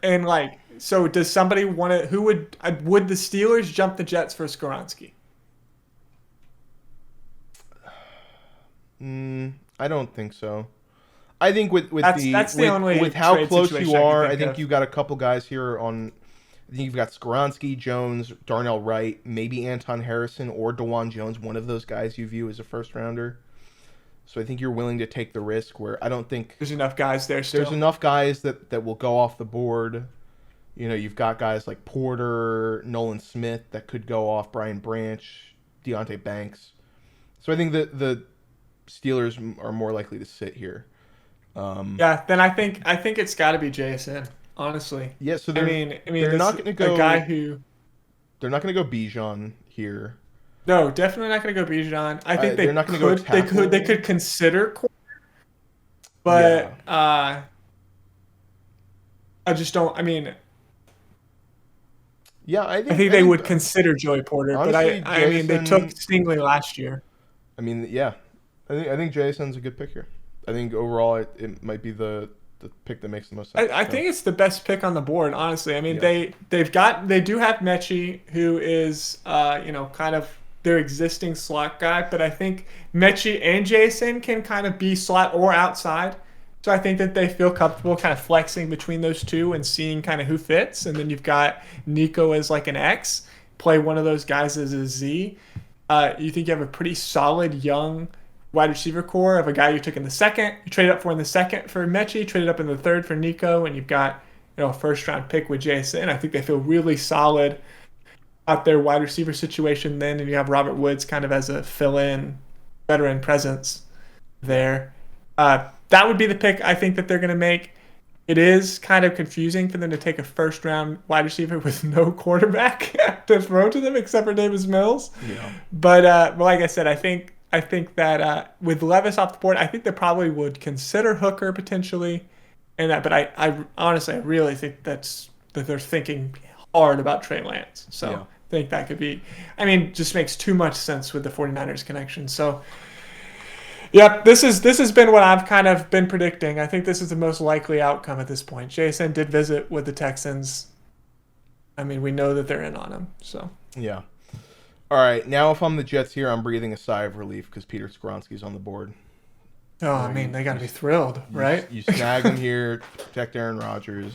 so does somebody want to? Who would the Steelers jump the Jets for Skoronski? I don't think so. I think with how close you are, I think you've got a couple guys here on. I think you've got Skoronski, Jones, Darnell Wright, maybe Anton Harrison or DeJuan Jones. One of those guys you view as a first rounder. So I think you're willing to take the risk where I don't think there's enough guys there still. There's enough guys that will go off the board. You know, you've got guys like Porter, Nolan Smith that could go off, Brian Branch, Deonte Banks. So I think that the Steelers are more likely to sit here. Then I think it's got to be JSN, honestly. Yeah, so they're not going to go a guy who they're not going to go Bijan here. No, definitely not going to go Bijan. I think they're not going to go tackle. They could consider corner, but I just don't. I mean, yeah, I think they would consider Joey Porter, honestly, but I mean they took Stingley last year. I mean, yeah, I think Jason's a good pick here. I think overall it might be the pick that makes the most sense. I think it's the best pick on the board, honestly. I mean, they do have Mechie, who is kind of their existing slot guy, but I think Mechie and Jason can kind of be slot or outside. So I think that they feel comfortable kind of flexing between those two and seeing kind of who fits. And then you've got Nico as like an X, play one of those guys as a Z. You think you have a pretty solid young wide receiver core of a guy you took in the second, you traded up for in the second for Mechie, traded up in the third for Nico, and you've got a first round pick with Jason. I think they feel really solid out their wide receiver situation then, and you have Robert Woods kind of as a fill-in veteran presence there. That would be the pick I think that they're going to make. It is kind of confusing for them to take a first-round wide receiver with no quarterback to throw to them except for Davis Mills. Yeah. But like I said, I think that with Levis off the board, I think they probably would consider Hooker potentially, and that. But I honestly, I really think that they're thinking hard about Trey Lance. So I think that could be. I mean, just makes too much sense with the 49ers connection. So. Yep, this has been what I've kind of been predicting. I think this is the most likely outcome at this point. Jason did visit with the Texans. I mean, we know that they're in on him. So yeah. All right, now if I'm the Jets here, I'm breathing a sigh of relief because Peter Skoronski's on the board. Oh, I mean, they got to be thrilled, right? You snag him here, protect Aaron Rodgers.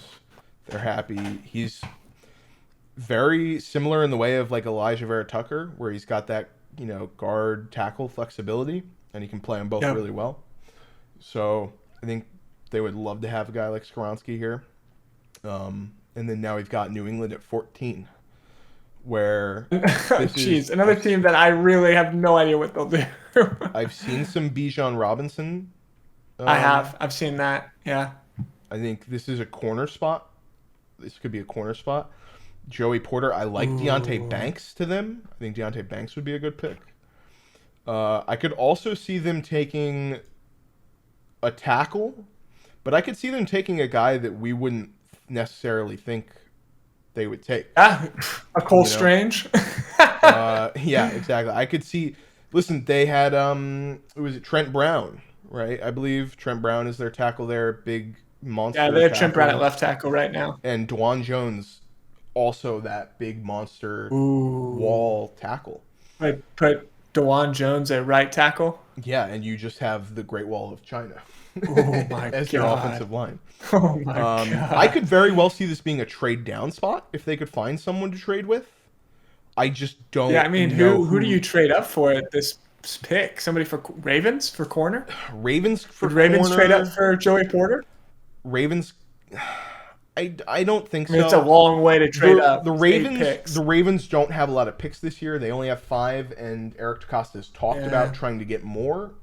They're happy. He's very similar in the way of like Elijah Vera Tucker, where he's got that guard tackle flexibility. And he can play them both really well. So I think they would love to have a guy like Skoronski here. And then now we've got New England at 14, where another team that I really have no idea what they'll do. I've seen some Bijan Robinson. I've seen that. Yeah. I think this is a corner spot. This could be a corner spot. Joey Porter. I like Deonte Banks to them. I think Deonte Banks would be a good pick. I could also see them taking a tackle, but I could see them taking a guy that we wouldn't necessarily think they would take. A Cole Strange. Yeah, exactly. I could see. Listen, they had was it Trent Brown, right? I believe Trent Brown is their tackle there, big monster. Yeah, they have Trent Brown at left tackle right now, and Dwan Jones, also that big monster wall tackle. I put DeJuan Jones at right tackle. Yeah, and you just have the Great Wall of China as your offensive line. Oh my God. I could very well see this being a trade down spot if they could find someone to trade with. I just don't. Yeah, I mean, who do you trade up for at this pick? Somebody for Ravens for corner? Ravens for Would Ravens corner? Trade up for Joey Porter? Ravens. I don't think so. It's a long way to trade up. The Ravens don't have a lot of picks this year. They only have 5, and Eric DeCosta has talked about trying to get more.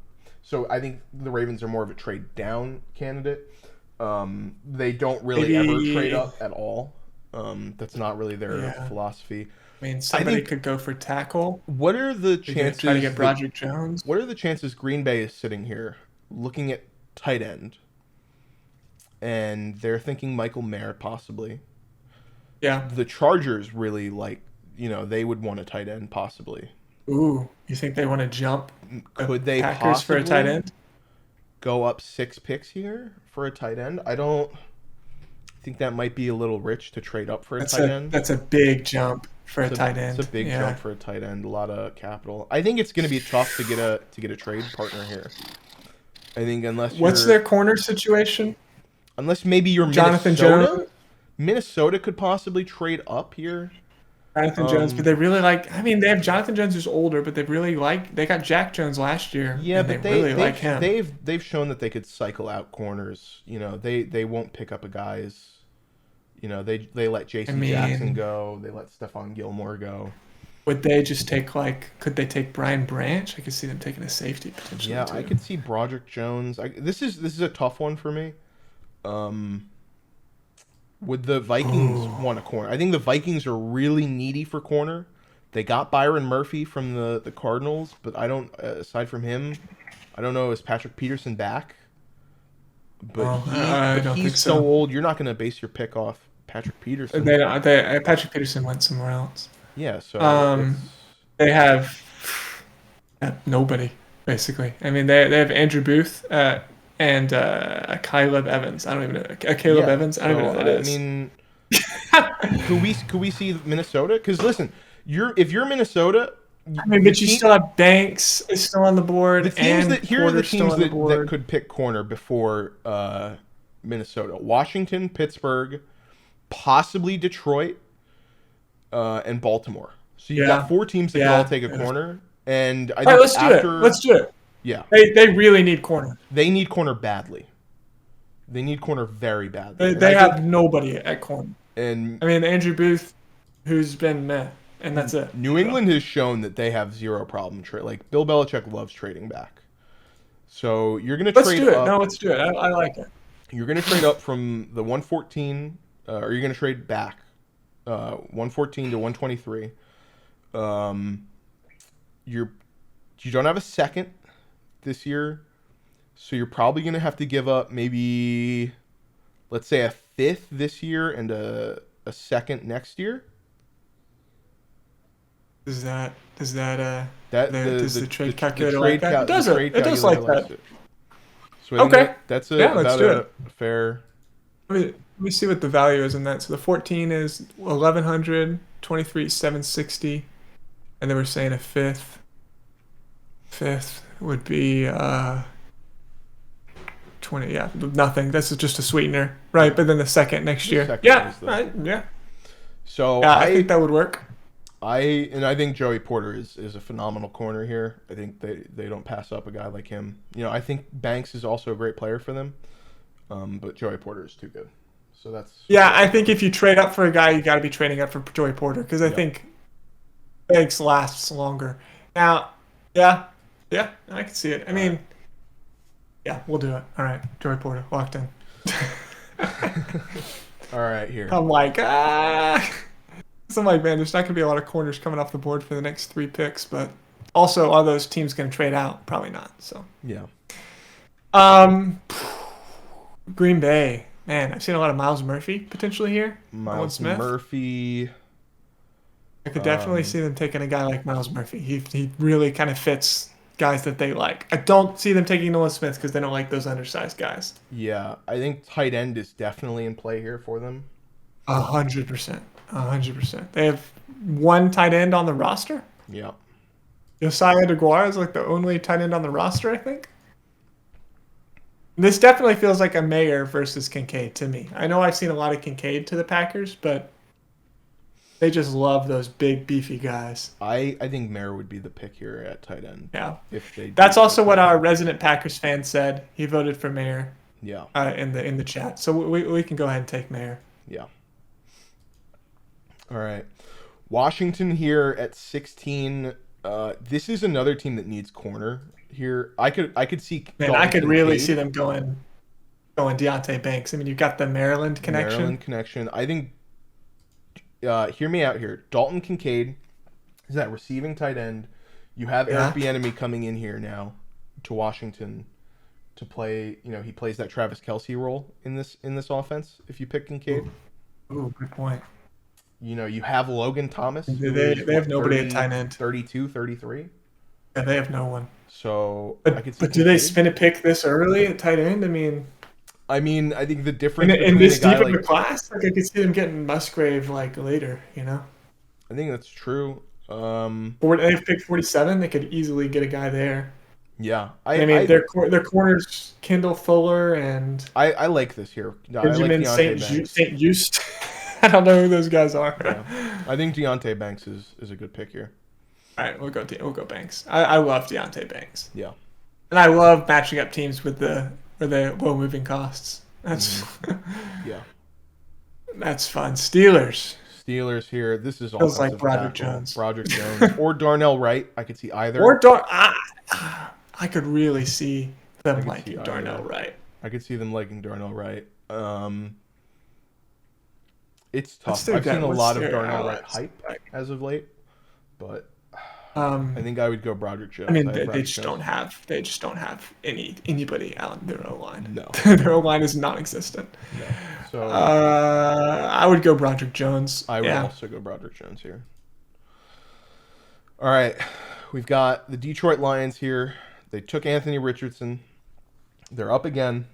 So I think the Ravens are more of a trade down candidate. They don't really ever trade up at all. That's not really their philosophy. I mean, somebody could go for tackle. What are the chances? Try to get Broderick Jones. What are the chances Green Bay is sitting here looking at tight end? And they're thinking Michael Mayer possibly. Yeah. The Chargers really they would want a tight end possibly. Ooh, you think they want to jump? Could they Packers possibly for a tight end? Go up 6 picks here for a tight end? I think that might be a little rich to trade up for a tight end. That's a big jump for a tight end. It's a big jump for a tight end. A lot of capital. I think it's going to be tough to get a trade partner here. I think what's their corner situation? Unless maybe you're Jonathan Minnesota. Jones? Minnesota could possibly trade up here. Jonathan Jones, but they really they have Jonathan Jones who's older, but they got Jack Jones last year. Yeah, but they really like him. They've shown that they could cycle out corners. They won't pick up a guy's. They let J.C. Jackson go. They let Stephon Gilmore go. Would they just take could they take Brian Branch? I could see them taking a safety potentially. Yeah, too. I could see Broderick Jones. This is a tough one for me. Would the Vikings want a corner? I think the Vikings are really needy for corner. They got Byron Murphy from the Cardinals, but I don't. Aside from him, I don't know. Is Patrick Peterson back? But he's so old. You're not going to base your pick off Patrick Peterson. Patrick Peterson went somewhere else. Yeah. So they have nobody basically. I mean, they have Andrew Booth. And Caleb Evans. I don't even know. Caleb Evans. I don't even know who that is. I mean, could we see Minnesota? Because listen, if you're Minnesota, I mean, but you still have Banks is still on the the board teams and that here are the Porter's still teams on the that board. could pick corner before Minnesota: Washington, Pittsburgh, possibly Detroit, and Baltimore. So you've got Yeah. 4 teams that could all Yeah. take a Yeah. corner, and I All right, think let's do it. after Let's do it. yeah, They really need corner. they need corner badly. They need corner very badly, They, and they I think have nobody at corner. and I mean, Andrew Booth, who's been meh, and that's it. New So, England has shown that they have zero problem trade. Like Bill Belichick loves trading back. So you're going to let's trade do it. up. No, let's do it. I like it. You're going to trade up from the 114, or you're going to trade back 114 to 123. You don't have a second this year, so you're probably going to have to give up maybe, let's say, a fifth this year and a second next year. Does that does the trade the calculator trade like that? cal- It does the it. trade It does like calculator likes that. it. So I think Okay. that's Yeah, let's about do a it. fair. Let me see what the value is in that. So the 14 is 1100, 23 760, and then we're saying a fifth. Fifth would be 20. Yeah, nothing. This is just a sweetener, right? But then the second next The year. second Yeah, is the- right. Yeah. So Yeah, I think that would work. I think Joey Porter is a phenomenal corner here. I think they don't pass up a guy like him. You know, I think Banks is also a great player for them, but Joey Porter is too good. So that's Yeah, I think if you trade up for a guy, you got to be trading up for Joey Porter because I Yeah. think Banks lasts longer. Now, yeah, I can see it. I mean, yeah, we'll do it. All right, Joey Porter locked in. all right here. I'm like, So I'm like, man, there's not gonna be a lot of corners coming off the board for the next 3 picks, but also are those teams gonna trade out? Probably not. So, Yeah. Green Bay, man, I've seen a lot of Miles Murphy potentially here. Owen Miles Smith. Murphy. I could definitely see them taking a guy like Miles Murphy. He really kind of fits guys that they like. I don't see them taking Nolan Smith because they don't like those undersized guys. Yeah, I think tight end is definitely in play here for them. 100%. 100%. They have one tight end on the roster. Yeah. Josiah DeGuara is like the only tight end on the roster, I think. This definitely feels like a Mayer versus Kincaid to me. I know I've seen a lot of Kincaid to the Packers, but they just love those big, beefy guys. I think Mayer would be the pick here at tight end. Yeah. If they That's also what our resident Packers fan said. He voted for Mayer Yeah. in the chat. So we can go ahead and take Mayer. Yeah. All right. Washington here at 16. This is another team that needs corner here. I could see. Man, I could really Kincaid. see them going Deontay Banks. I mean, you've got the Maryland connection. Maryland connection. I think. Hear me out here. Dalton Kincaid is that receiving tight end. You have Eric Bieniemy coming in here now to Washington to play. You know, he plays that Travis Kelce role in this offense. If you pick Kincaid, Ooh, good point. you know you have Logan Thomas. They have nobody at tight end. 32, 33. Yeah, they have no one. So I could see. But do they Kincaid. spin a pick this early at tight end? I mean, I think the difference In between this a guy deep of a like class, like I could see them getting Musgrave like later. I think that's true. Or they have pick 47. They could easily get a guy there. Yeah, I mean, their corners, Kendall Fuller and I like this here. I like Benjamin Deontay Banks. St. Just. I don't know who those guys are. Yeah. I think Deontay Banks is a good pick here. All right, we'll go Banks. I love Deontay Banks, Yeah. and I love matching up teams with the low moving costs. That's Yeah. that's fun. Steelers. Steelers here. This is Feels like offensive Broderick tackle. Jones. Broderick Jones or Darnell Wright. I could see either. Or I could really see them could liking see Darnell either. Wright. I could see them liking Darnell Wright. It's What's tough. their I've seen a what's lot of their Darnell Wright allies? hype as of late, but I I think I would go Broderick Jones. mean, I have they Broderick just Jones. don't have anybody on their O line. No. Their O line is non-existent. No. So I would go Broderick Jones. I would yeah. also go Broderick Jones here. All right. We've got the Detroit Lions here. They took Anthony Richardson. They're up again.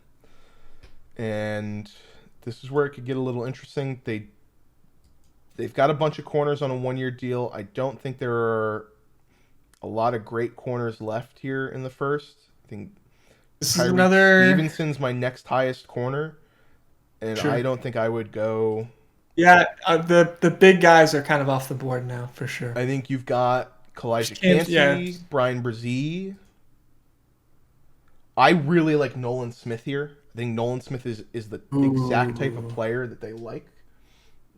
And this is where it could get a little interesting. They've got a bunch of corners on a one-year deal. I don't think there are A lot of great corners left here in the first. I think This is Tyreek another. Stevenson's my next highest corner, and Sure. I don't think I would go. Yeah, the big guys are kind of off the board now for sure. I think you've got Kalijah Yeah. Kancey, Brian Brzee. I really like Nolan Smith here. I think Nolan Smith is the exact type of Ooh. player that they like.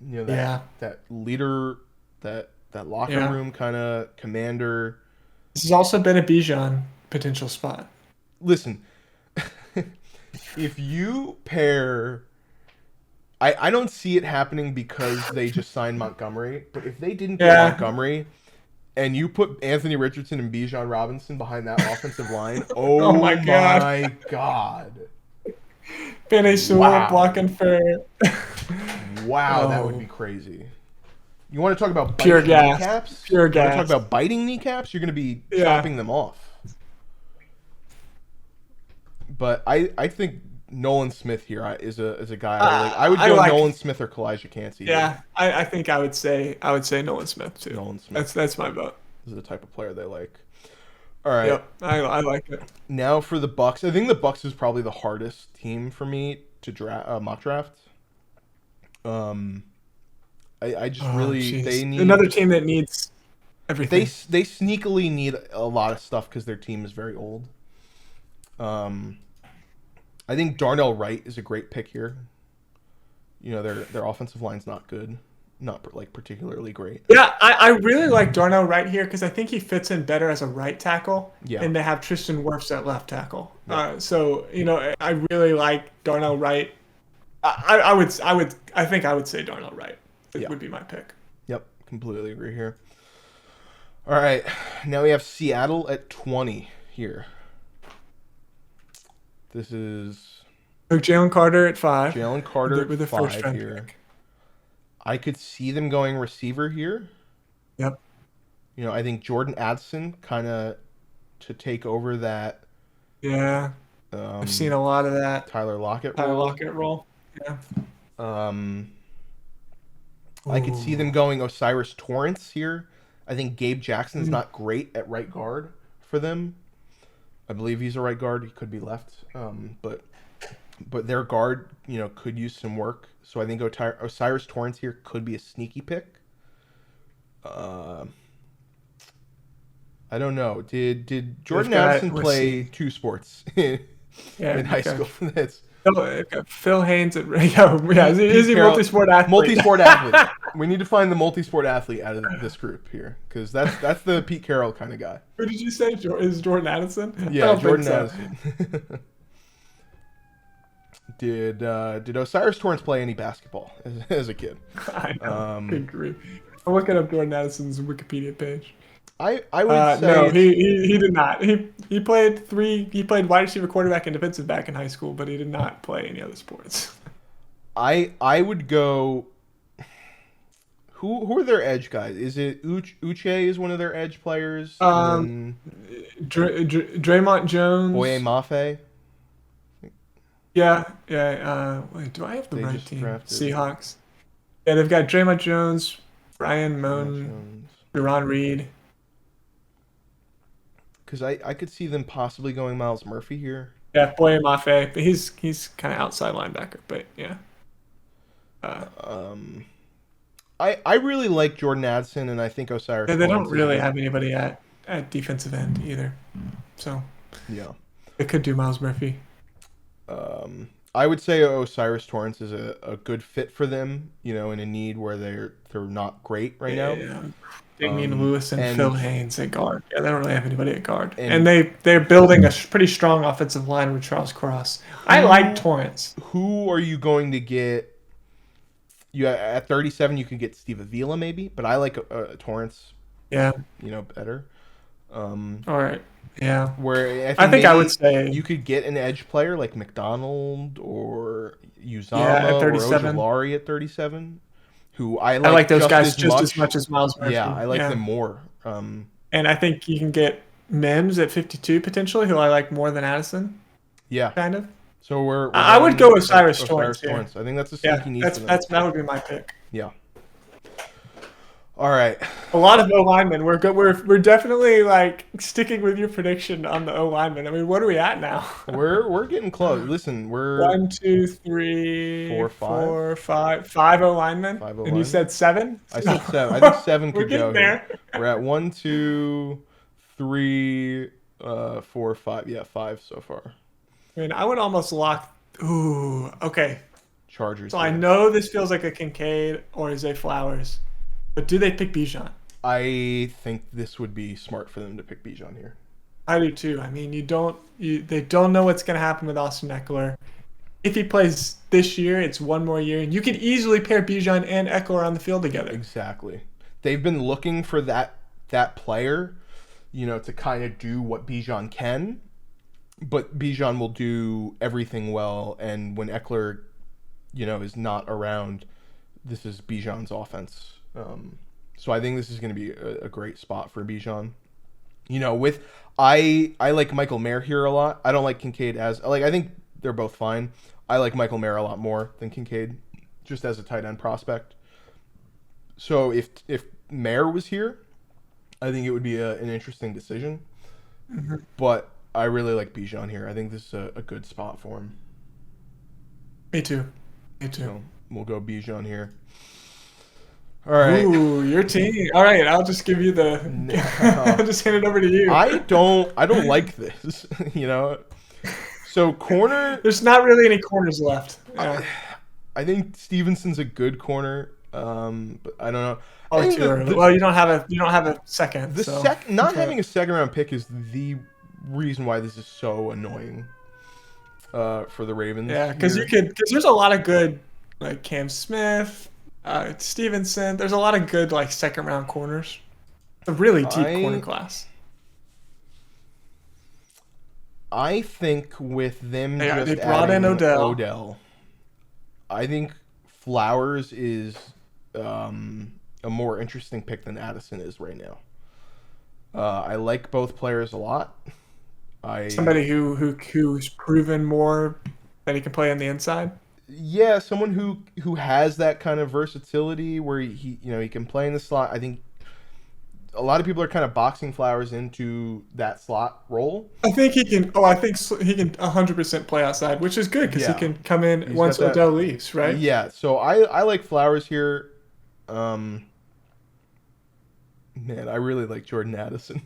You know, Yeah. that leader, that locker Yeah. room kind of commander. This has also been a Bijan potential spot. Listen, if you pair, I don't see it happening because they just signed Montgomery, but if they didn't get Yeah. Montgomery and you put Anthony Richardson and Bijan Robinson behind that offensive line, oh my God. my God. Penny Sewell Wow. blocking for Wow, that would Oh. be crazy. You want to talk about Pure biting gas. kneecaps? Pure You want to talk gas. about biting kneecaps? You're going to be Yeah. chopping them off. But I think Nolan Smith here is a guy I like. I would I go like- Nolan Smith or Kalijah Kancey. Yeah, I think I would say Nolan Smith too. Nolan Smith. That's my vote. This is the type of player they like. All right. Yep, I like it. Now for the Bucks. I think the Bucks is probably the hardest team for me to mock draft. I just really jeez. they need another team that needs everything. they sneakily need a lot of stuff because their team is very old. I think Darnell Wright is a great pick here. You know, their offensive line's not good, not like particularly great. Yeah, I really like Darnell Wright here because I think he fits in better as a right tackle. Yeah. And they have Tristan Wirfs at left tackle. So you know, I really like Darnell Wright. I think I would say Darnell Wright. It Yeah. would be my pick. Yep, completely agree here. All right, now we have Seattle at 20 here. This is Took Jalen Carter at 5. Jalen Carter with a at first 5 round here. pick. I could see them going receiver here. Yep. You know, I think Jordan Addison kind of to take over that Yeah. I've seen a lot of that. Tyler Lockett Tyler role. Lockett role. Yeah. I could see them going Osiris Torrance here. I think Gabe Jackson is not great at right guard for them. I believe he's a right guard. He could be left, but their guard, you know, could use some work. So I think Osiris Torrance here could be a sneaky pick. I don't know. Did Jordan Addison play 2 sports in high school? That's Phil Haynes at is he multi-sport athlete? multi-sport athlete. We need to find the multi-sport athlete out of this group here because that's the Pete Carroll kind of guy. Who did you say is Jordan Addison? I Yeah, don't Jordan think so. Addison. Did Osiris Torrance play any basketball as a kid? I know. Good grief. I'm looking up Jordan Addison's Wikipedia page. I would say no, he did not. He played wide receiver, quarterback, and defensive back in high school, but he did not play any other sports. I would go. Who are their edge guys? Is it Uche is one of their edge players? Draymond Jones. Boye Mafe. Yeah. Wait, do I have the They right just team? drafted- Seahawks. Yeah, they've got Draymond Jones, Brian Moan, Jones. Duron Reed. Because I could see them possibly going Miles Murphy here. Yeah, Boye Mafe, but he's kind of outside linebacker. But yeah. I really like Jordan Addison, and I think Osiris. Yeah, they don't Torrance really is- have anybody at defensive end either. So Yeah. they could do Miles Murphy. I would say Osiris Torrance is a good fit for them. You know, in a need where they're not great right now. Yeah. Damian Lewis and Phil Haynes at guard. Yeah, they don't really have anybody at guard. And- And they're building a pretty strong offensive line with Charles Cross. I like Torrance. Who are you going to get? You at 37, you could get Steve Avila maybe, but I like Torrance. Yeah. You know, better. All right. Yeah. Where I think I maybe would say you could get an edge player like McDonald or Uzama at or 37. Ojulari at 37, who I like. I like those guys just as much as Miles Murphy. Yeah, I like them more. And I think you can get Mims at 52 potentially, who I like more than Addison. Yeah. Kind of. So we're I would going go Osiris Torrance. I think that's a Yeah, sneaky need for them. that would be my pick. Yeah. All right. A lot of O linemen. We're good. We're definitely like sticking with your prediction on the O linemen. I mean, what are we at now? We're getting close. Listen, we're One, two, three, 5 four, five. Five O linemen. 5 And you linemen. said seven? I said 7. I think 7 We're could go getting here. there. We're at 1, 2, 3, 4, 5. Yeah, 5 so far. I mean, I would almost lock. Ooh, okay. Chargers. So I here. know this feels like a Kincaid or a Zay Flowers, but do they pick Bijan? I think this would be smart for them to pick Bijan here. I do too. I mean, they don't know what's going to happen with Austin Eckler. If he plays this year, it's one more year, and you could easily pair Bijan and Eckler on the field together. Exactly. They've been looking for that player, to kind of do what Bijan can, but Bijan will do everything well, and when Eckler, is not around, this is Bijan's offense. So I think this is going to be a great spot for Bijan. I like Michael Mayer here a lot. I don't like Kincaid I think they're both fine. I like Michael Mayer a lot more than Kincaid, just as a tight end prospect. So if Mayer was here, I think it would be an interesting decision. Mm-hmm. But I really like Bijan here. I think this is a good spot for him. Me too. So we'll go Bijan here. All right. Ooh, your team. All right, I'll just give you the. I'll just hand it over to you. I don't like this. So corner. There's not really any corners left. Yeah. I think Stevenson's a good corner, but I don't know. Oh, too early. Well, you don't have a second. Not having a second round pick is the reason why this is so annoying for the Ravens. Yeah, because there's a lot of good like Cam Smith, Stevenson. There's a lot of good like second round corners. It's a really deep corner class. I think with them they brought in Odell. I think Flowers is a more interesting pick than Addison is right now. I like both players a lot. Somebody who's proven more that he can play on the inside. Yeah, someone who has that kind of versatility where he can play in the slot. I think a lot of people are kind of boxing Flowers into that slot role. I think he can. Oh, I think he can 100% play outside, which is good because he can come in once Odell leaves, right? Yeah. So I like Flowers here. Man, I really like Jordan Addison,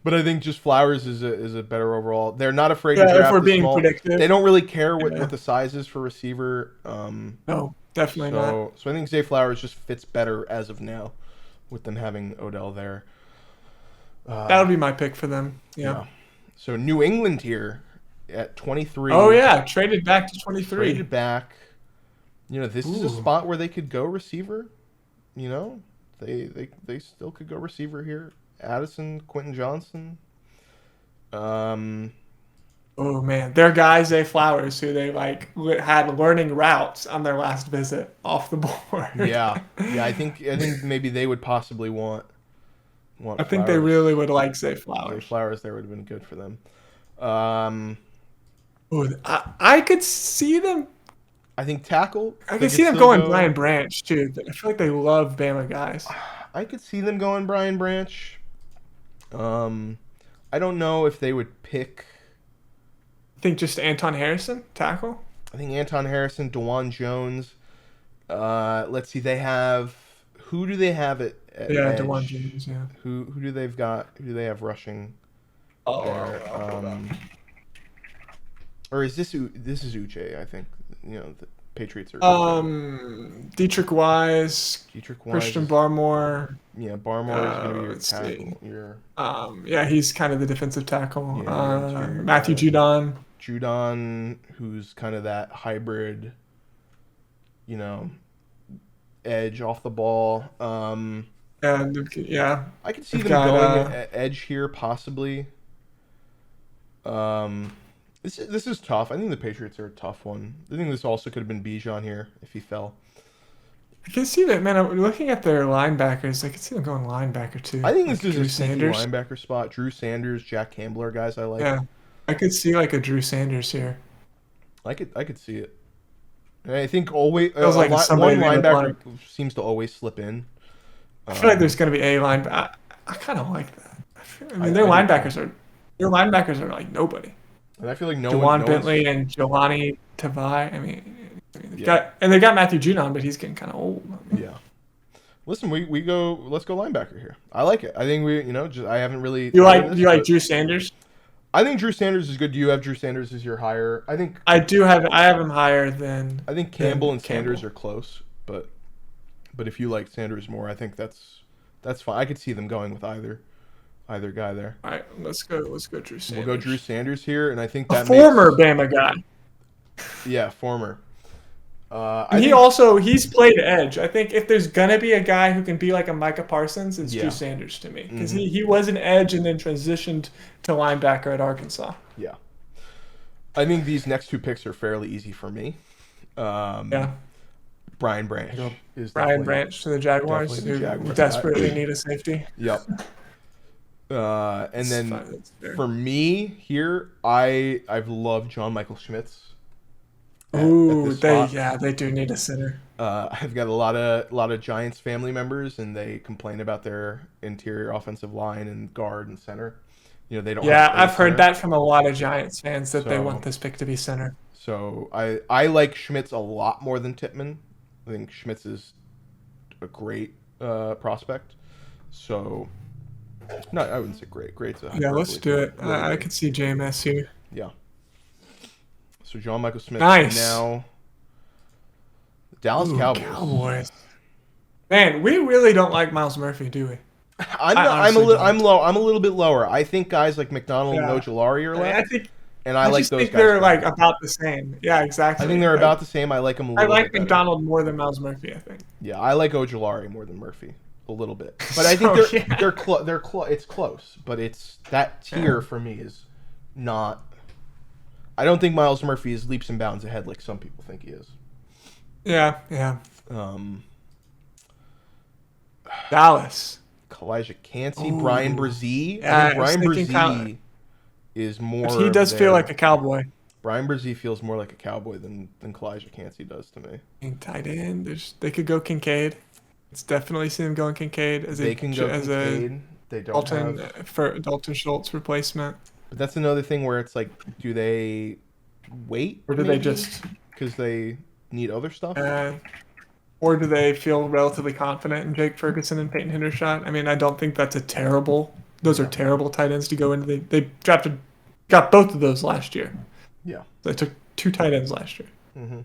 but I think just Flowers is a better overall. They're not afraid to draft if we're the being small. predictive. They don't really care what the size is for receiver. No, definitely not. So I think Zay Flowers just fits better as of now, with them having Odell there. That would be my pick for them. Yeah. So New England here at 23. Oh yeah, traded back to 23. Traded back. This is a spot where they could go receiver. They still could go receiver here. Addison, Quentin Johnson. Oh man, their guy Zay Flowers, who they had learning routes on their last visit off the board. Yeah. I think maybe they would possibly want. I think they really would like Zay Flowers. Zay Flowers there would have been good for them. I could see them. I think tackle. I could see them going Brian Branch too. I feel like they love Bama guys. I could see them going Brian Branch. I don't know if they would pick. I think just Anton Harrison, tackle. I think Anton Harrison, DeJuan Jones. Let's see. They have. Who do they have at edge? DeJuan Jones. Yeah. Who do they've got? Who do they have rushing? There? Or is this is Uche? I think the Patriots are. Dietrich Wise. Christian Barmore. Yeah, Barmore is going to be your tackle. Yeah, he's kind of the defensive tackle. Yeah, Matthew Judon. Judon, who's kind of that hybrid, edge off the ball. And yeah, I could see them going edge here possibly. This is tough. I think the Patriots are a tough one. I think this also could have been Bijan here if he fell. I can see that, man. I'm looking at their linebackers. I can see them going linebacker too. I think this is a sneaky linebacker spot. Drew Sanders, Jack Campbell are guys I like. Yeah, I could see like a Drew Sanders here. I could see it. And I think always one linebacker seems to always slip in. I feel like there's going to be a line, but I kind of like that. I mean, their I do linebackers are like nobody. and I feel like Juwan no Bentley one's and Jelani Tavai. I mean, yeah. they got Matthew Judon, but he's getting kind of old. I mean, Yeah. Listen, let's go linebacker here. I like it. I think I haven't really you thought of like this, you like but Drew Sanders? I think Drew Sanders is good. Do you have Drew Sanders as your higher? I have him higher than I think Campbell and Sanders Campbell. are close, but if you like Sanders more, I think that's fine. I could see them going with either guy there. All right, let's go. Let's go Drew We'll Sanders. go Drew Sanders here, and I think A that former makes Bama guy. yeah, former. And he's played edge. I think if there's gonna be a guy who can be like a Micah Parsons, it's Yeah. Drew Sanders to me because he was an edge and then transitioned to linebacker at Arkansas. Yeah. I think these next two picks are fairly easy for me. Yeah, Brian Branch is Brian definitely- Branch to the Jaguars, definitely the who Jaguars. desperately need a safety. Yep. And That's then fine, that's fair. for me here, I've loved John Michael Schmitz. Ooh, this spot. they do need a center. I've got a lot of Giants family members, and they complain about their interior offensive line and guard and center. They don't. Yeah, have a I've heard center. that from a lot of Giants fans that they So- want this pick to be center. So I like Schmitz a lot more than Tippmann. I think Schmitz is a great prospect. So, no, I wouldn't say great. Great's a Yeah, let's hyperbole, do it. but really I good. could see JMS here. Yeah. So John Michael Smith. Nice. Now, Dallas Ooh, Cowboys. Man, we really don't like Miles Murphy, do we? I'm honestly don't. I'm a little bit lower. I think guys like McDonald Yeah. and Ojulari are I left, think and I like just those think guys. they're better. like about the same. Yeah, exactly. I think they're Like, about the same. I like them a I little like bit better. McDonald more than Miles Murphy. I think. Yeah, I like Ojulari more than Murphy a little bit, but I So, think yeah. they're it's close, but it's that tier for me is not. I don't think Miles Murphy is leaps and bounds ahead like some people think he is. Yeah. Um, Dallas. Kalijah Cansey, Ooh. Brian Brzee. Yeah, I I think was Brian thinking Brzee is more. But he does feel like a cowboy. Brian Brzee feels more like a cowboy than Kalijah Cansey does to me. In tight end, they could go Kincaid. It's definitely see them going Kincaid as They can go Kincaid. They don't Dalton have. for Dalton Schultz replacement, But that's another thing where it's like, do they wait? or do they just, because they need other stuff? or do they feel relatively confident in Jake Ferguson and Peyton Hendershot? I mean, I don't think that's a terrible. Those are terrible tight ends to go into. They got both of those last year. Yeah. They took 2 tight ends last year. Mm-hmm.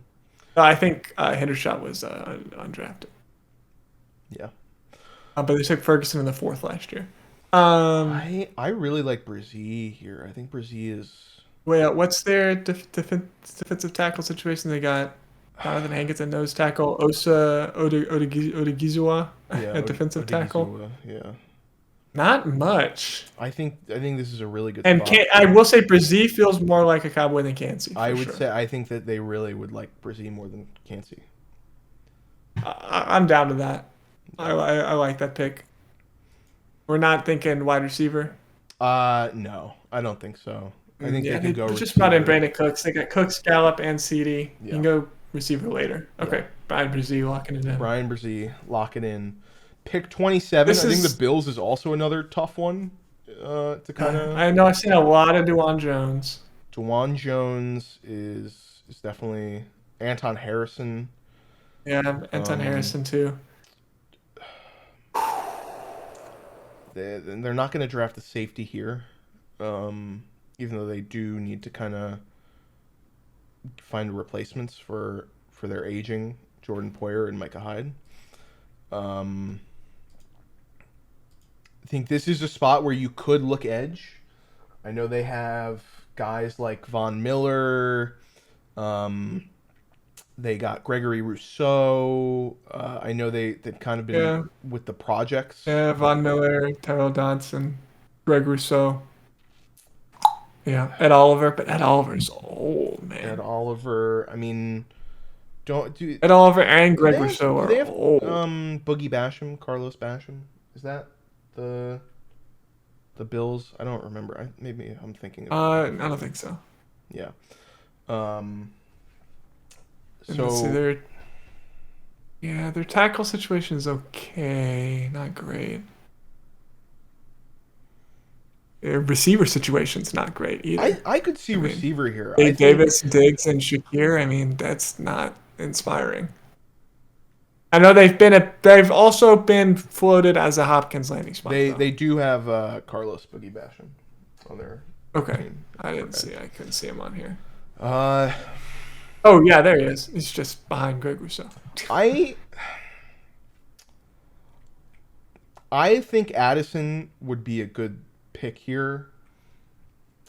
I think Hendershot was undrafted. Yeah. But they took Ferguson in the 4th last year. I really like Brzee here. I think Brzee is. Wait, what's their defensive tackle situation? They got Jonathan Hankins at nose tackle, Osa Odigizua at defensive tackle. Odigizua, yeah. Not much. I think this is a really good And spot. I will say Brzee feels more like a Cowboy than Cansey. I would say I think that they really would like Brzee more than Cansey. I'm down to that. I like that pick. We're not thinking wide receiver. No, I don't think so. I think they can go. They just brought in receiver. Brandon Cooks. They got Cooks, Gallup, and CD. You Yeah. can go receiver later. Okay, Brian Brzee locking it in. Brian Brzee, lock it in. Pick 27. I think the Bills is also another tough one to kind of. I know I've seen a lot of Dewan Jones. DeJuan Jones is definitely Anton Harrison. Yeah, Anton Harrison too. They're not going to draft a safety here, even though they do need to kind of find replacements for their aging Jordan Poyer and Micah Hyde. I think this is a spot where you could look edge. I know they have guys like Von Miller. They got Gregory Rousseau. I know they've kind of been with the projects. Yeah, Von Miller, Terrell Dodson, Greg Rousseau. Yeah, Ed Oliver, but Ed Oliver's old, man. Ed Oliver. I mean, Ed Oliver and Greg Rousseau are old. Boogie Basham, Carlos Basham. Is that the Bills? I don't remember. Maybe I'm thinking. I don't think so. Yeah. So Yeah, their tackle situation is okay, not great. Their receiver situation's not great either. I could see I mean, receiver here. I Gabe think Davis, Diggs, and Shakir. I mean, that's not inspiring. I know they've also been floated as a Hopkins landing spot though. they do have Carlos Boogie Basham on their Okay, team. I couldn't see him on here. Uh, Oh yeah, there he is. He's just behind Greg Rousseau. I I think Addison would be a good pick here.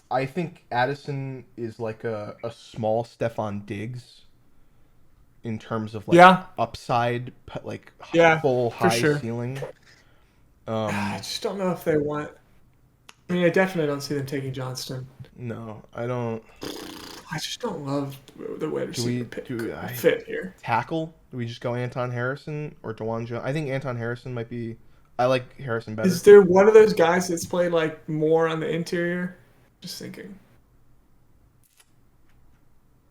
I think Addison is like a small Stephon Diggs in terms of like Yeah, upside, like yeah, full for high sure. ceiling. I just don't know if they want. I mean, I definitely don't see them taking Johnston. No, I don't. I just don't love the wide receiver pick I fit here. tackle? Do we just go Anton Harrison or Dewan Jones? I think Anton Harrison might be. I like Harrison better. Is there one of those guys that's played like more on the interior? Just thinking.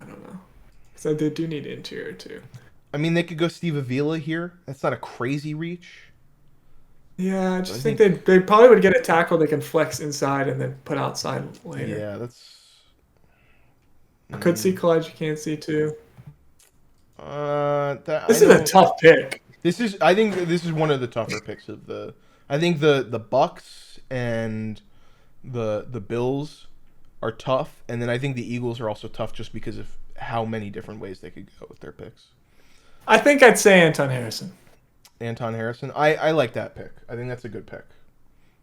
I don't know. So they do need interior too. I mean, they could go Steve Avila here. That's not a crazy reach. Yeah, I just think they probably would get a tackle they can flex inside and then put outside later. Yeah, that's. I could see Kalijah Cansey too. This is a tough pick. I think this is one of the tougher picks of the. I think the Bucks and the Bills are tough, and then I think the Eagles are also tough just because of how many different ways they could go with their picks. I think I'd say Anton Harrison. Anton Harrison, I like that pick. I think that's a good pick.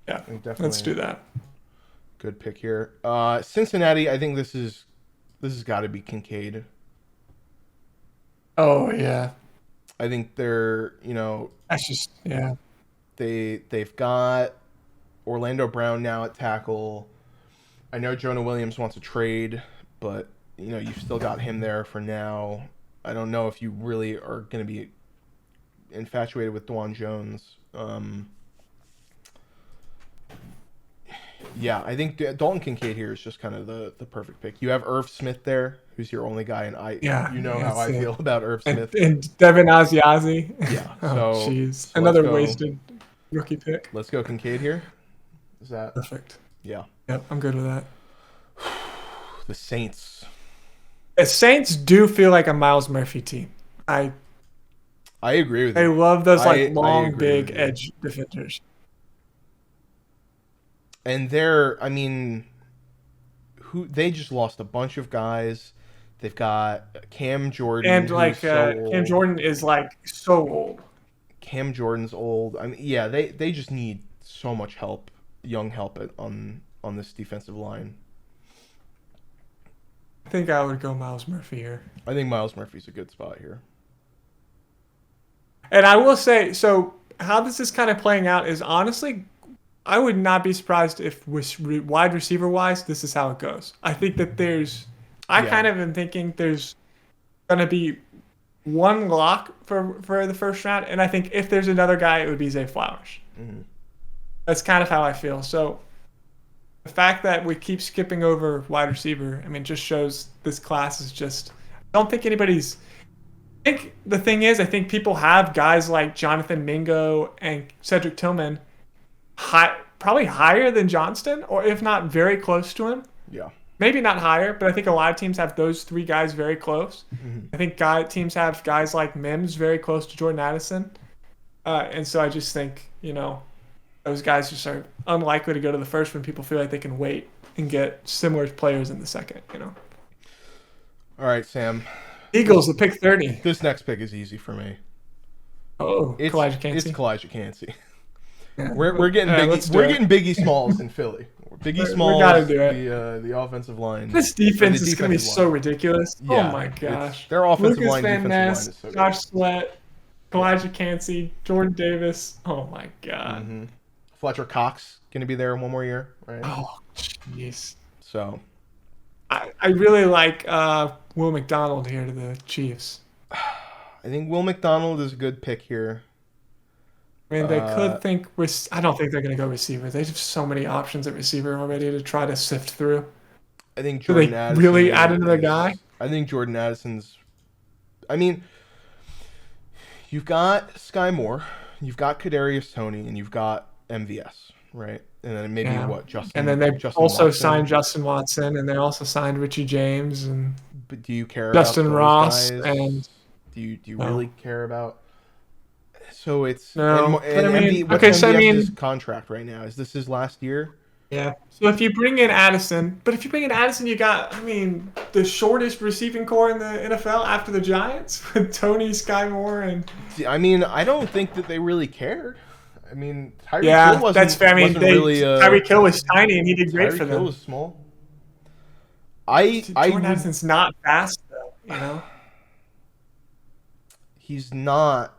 Yeah, definitely let's do that. Good pick here. Cincinnati, I think this has got to be Kincaid. Oh yeah. I think they're That's just yeah. They've got Orlando Brown now at tackle. I know Jonah Williams wants a trade, but you've still got him there for now. I don't know if you really are going to be infatuated with Dwan Jones. Yeah, I think Dalton Kincaid here is just kind of the perfect pick. You have Irv Smith there, who's your only guy, and how I feel about Irv Smith. And Devin Asiasi. Yeah, oh jeez, so another wasted rookie pick. Let's go Kincaid here. Is that perfect? Yeah. Yep, I'm good with that. The Saints. The Saints do feel like a Miles Murphy team. I agree with you. I love those long, big edge defenders. And they just lost a bunch of guys. They've got Cam Jordan, and Cam Jordan is so old. Cam Jordan's old. I mean, yeah, they just need so much help, young help on this defensive line. I think I would go Miles Murphy here. I think Miles Murphy's a good spot here. And I will say, so how this is kind of playing out is honestly, I would not be surprised if wide receiver wise, this is how it goes. I think that kind of am thinking there's going to be one lock for the first round. And I think if there's another guy, it would be Zay Flowers. Mm-hmm. That's kind of how I feel. So the fact that we keep skipping over wide receiver, I mean, just shows this class is just, I don't think anybody's, I think the thing is, I think people have guys like Jonathan Mingo and Cedric Tillman probably higher than Johnston, or if not very close to him. Yeah. Maybe not higher, but I think a lot of teams have those three guys very close. Mm-hmm. I think teams have guys like Mims very close to Jordan Addison. And so I just think, those guys just are unlikely to go to the first when people feel like they can wait and get similar players in the second, All right, Sam. Eagles, the pick 30. This next pick is easy for me. Oh, Kalijah Cansey. It's Kalijah Cansey. Yeah. We're getting Biggie Smalls in Philly. Biggie Smalls, we gotta do it. The offensive line. This defense is gonna be so ridiculous. Yeah, oh my gosh. Their offensive Lucas line, Van defensive Ness, line is so Josh Sweat, Kalijah Cansey, Jordan Davis. Oh my god. Mm-hmm. Fletcher Cox gonna be there one more year, right? Oh jeez. So I really like Will McDonald here to the Chiefs. I think Will McDonald is a good pick here. I mean, they could think I don't think they're going to go receiver. They have so many options at receiver already to try to sift through. I think Jordan Addison really add another guy? I think Jordan Addison's. I mean, you've got Sky Moore, you've got Kadarius Toney, and you've got MVS, right? And then maybe Yeah. what And then they Justin also Watson. signed Justin Watson, and they also signed Richie James and But do you care Justin about those Ross, guys? and Do you no. really care about? So it's No, and but I mean, what's okay, so I MVS's mean, contract right now? Is this his last year? yeah. So if you bring in Addison, but if you bring in Addison, you got, I mean, the shortest receiving core in the NFL after the Giants with Tony, Sky Moore, and See, I mean, I don't think that they really cared. I mean, Tyreek Hill yeah, that's fair. I mean, wasn't really Tyreek Hill was tiny and he did great for Tyreek Hill them. was small. I Jordan would Addison's not fast though, you know. he's not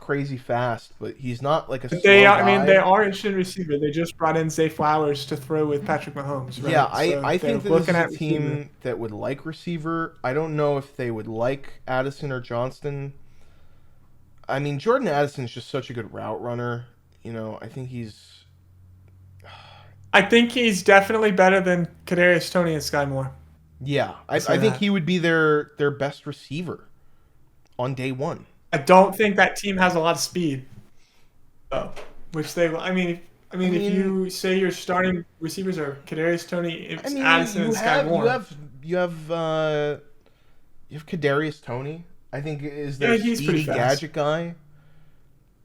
crazy fast, but he's not like a But slow they are, I mean, they guy. are interested in receiver. They just brought in Zay Flowers to throw with Patrick Mahomes, right? Yeah, So I they're think that this looking is a at receiver. team that would like receiver. I don't know if they would like Addison or Johnston. I mean, Jordan Addison's just such a good route runner. You know, I think I think he's definitely better than Kadarius Toney and Sky Moore. yeah, I'll say I think that. he would be their best receiver on day one. I don't think that team has a lot of speed, though. Which they, I mean, if you say your starting receivers are Kadarius Toney, I it's mean, Addison and Sky Moore. you have Kadarius Toney. I think is their Yeah, he's pretty speedy fast. gadget guy.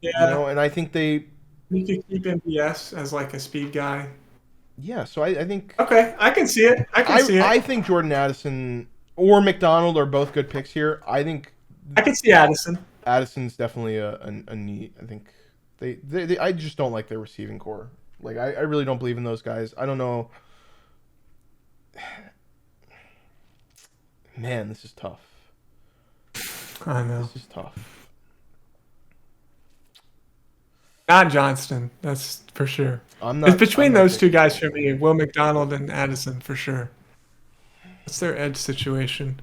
You Yeah, know, and I think you could keep MBS as like a speed guy. so I think Okay, I can see it. I can see I it. think Jordan Addison or McDonald are both good picks here. I think I can see Addison. Addison's definitely a need. I think I just don't like their receiving core. Like I really don't believe in those guys. I don't know. Man, this is tough. I know. This is tough. Not Johnston, that's for sure. I'm It's not between I'm not those two big- guys for me, Will McDonald and Addison for sure. What's their edge situation?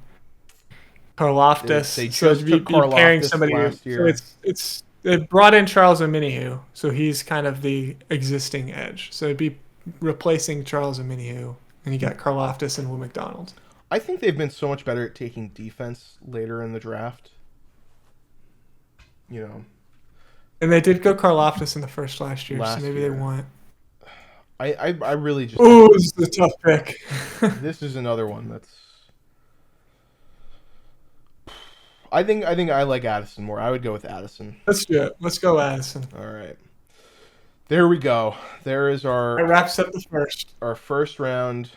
Karloftis. They So just you'd took be pairing Karloftis somebody. last So year. it's they brought in Charles Omenihu, so he's kind of the existing edge. So it'd be replacing Charles Omenihu, and you got Karloftis and Will McDonald. I think they've been so much better at taking defense later in the draft. You know, And they did go Karloftis in the first last year, Last so maybe year. they want. I really just Ooh, this is a tough pick. this is another one that's. I think I like Addison more. I would go with Addison. Let's do it. Let's go, Addison. All right, there we go. There is That our wraps up the first. first round.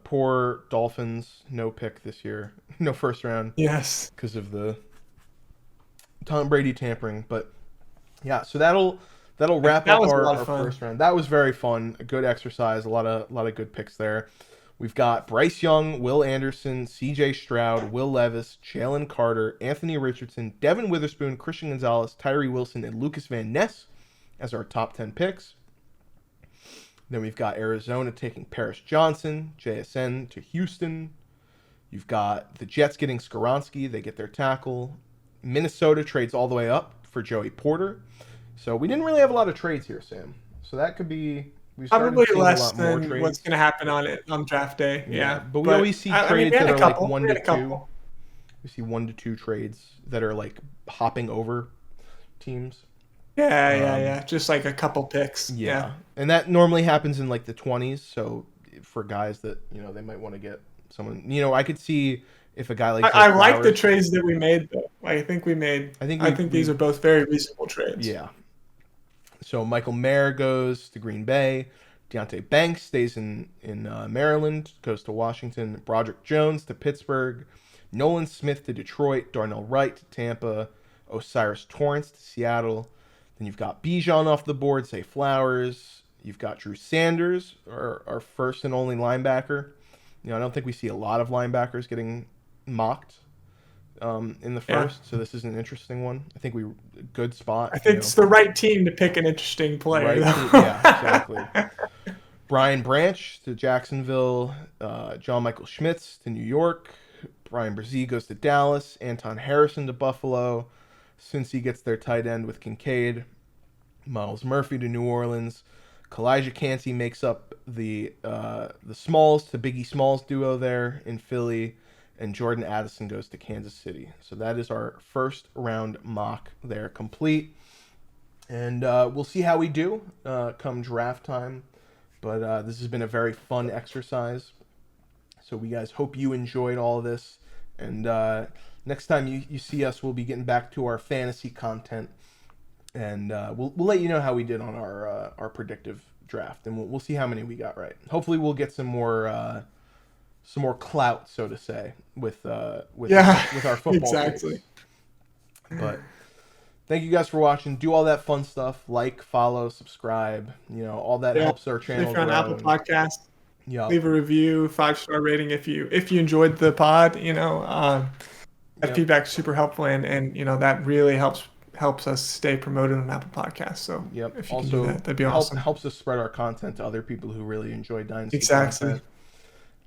Poor Dolphins, no pick this year, no first round Yes. because of the Tom Brady tampering. But yeah, so that'll wrap That up was a our lot of fun. first round. That was very fun. A good exercise. A lot of good picks there. We've got Bryce Young, Will Anderson, C.J. Stroud, Will Levis, Jalen Carter, Anthony Richardson, Devin Witherspoon, Christian Gonzalez, Tyree Wilson, and Lucas Van Ness as our top 10 picks. Then we've got Arizona taking Paris Johnson, JSN to Houston. You've got the Jets getting Skoronski. They get their tackle. Minnesota trades all the way up for Joey Porter. So we didn't really have a lot of trades here, Sam. So that could be... We started Probably seeing a less lot more than trades. what's going to happen on draft day. Yeah. But we always see I mean, trades we had that a are couple. like 1 We to had a 2. couple. We see 1 to 2 trades that are like hopping over teams. Yeah. Just like a couple picks. Yeah. And that normally happens in like the 20s. So for guys that, they might want to get someone, I could see if a guy like I Zay like the Flowers- trades that we made, though. I think these are both very reasonable trades. Yeah. So Michael Mayer goes to Green Bay. Deontay Banks stays in Maryland, goes to Washington. Broderick Jones to Pittsburgh. Nolan Smith to Detroit. Darnell Wright to Tampa. Osiris Torrance to Seattle. Then you've got Bijan off the board, Zay Flowers. You've got Drew Sanders, our first and only linebacker. I don't think we see a lot of linebackers getting mocked in the first, so this is an interesting one. I think good spot. I think it's the right team to pick an interesting player. Right? Yeah, exactly. Brian Branch to Jacksonville. John Michael Schmitz to New York. Brian Brzee goes to Dallas. Anton Harrison to Buffalo. Cincy gets their tight end with Kincaid. Miles Murphy to New Orleans. Kalijah Kancey makes up the Smalls to Biggie Smalls duo there in Philly. and Jordan Addison goes to Kansas City. So that is our first round mock there complete. And we'll see how we do come draft time. But this has been a very fun exercise. So we guys hope you enjoyed all of this. And next time you see us, we'll be getting back to our fantasy content. And we'll let you know how we did on our predictive draft. And we'll see how many we got right. Hopefully we'll get some more clout, so to say, with our football exactly. picks. But thank you guys for watching. Do all that fun stuff. Like, follow, subscribe. All that helps our channel If you're on grow. Apple Podcasts, Yeah. leave a review, 5-star rating if you enjoyed the pod. That feedback's super helpful, and that really helps us stay promoted on Apple Podcasts. So if you can do that, that'd be awesome. Helps us spread our content to other people who really enjoy Dynasty Exactly. content.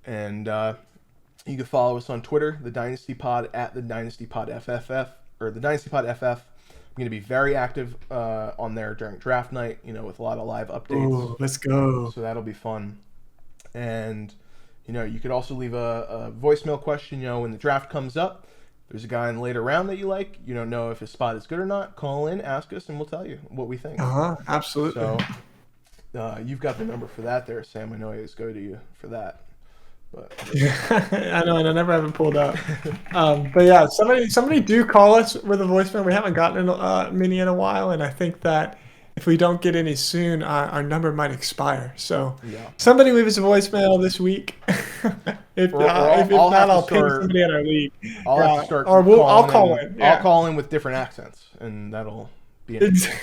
And you can follow us on Twitter, the Dynasty Pod, at the Dynasty Pod FFF, or the Dynasty Pod FF. I'm going to be very active on there during draft night, with a lot of live updates. Ooh, let's go. So that'll be fun. And, you could also leave a voicemail question, when the draft comes up. There's a guy in the later round that you like. You don't know if his spot is good or not. Call in, ask us, and we'll tell you what we think. Absolutely. So you've got the number for that there, Sam. I know I always go to you for that. But I know, and I never have it pulled up. But yeah, somebody do call us with a voicemail. We haven't gotten many in a while, and I think that if we don't get any soon, our number might expire. So somebody leave us a voicemail this week. if not, I'll ping somebody in our league. I'll have to start. I'll call in. Yeah. I'll call in with different accents, and that'll be interesting.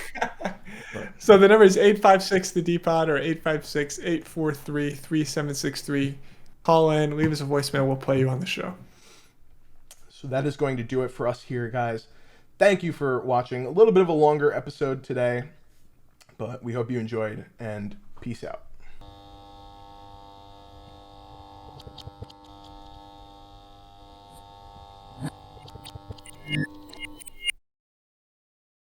So the number is 856 the D-Pod, or 856-843-3763. Call in, leave us a voicemail. We'll play you on the show. So that is going to do it for us here, guys. Thank you for watching. A little bit of a longer episode today, but we hope you enjoyed, and peace out. Yeah.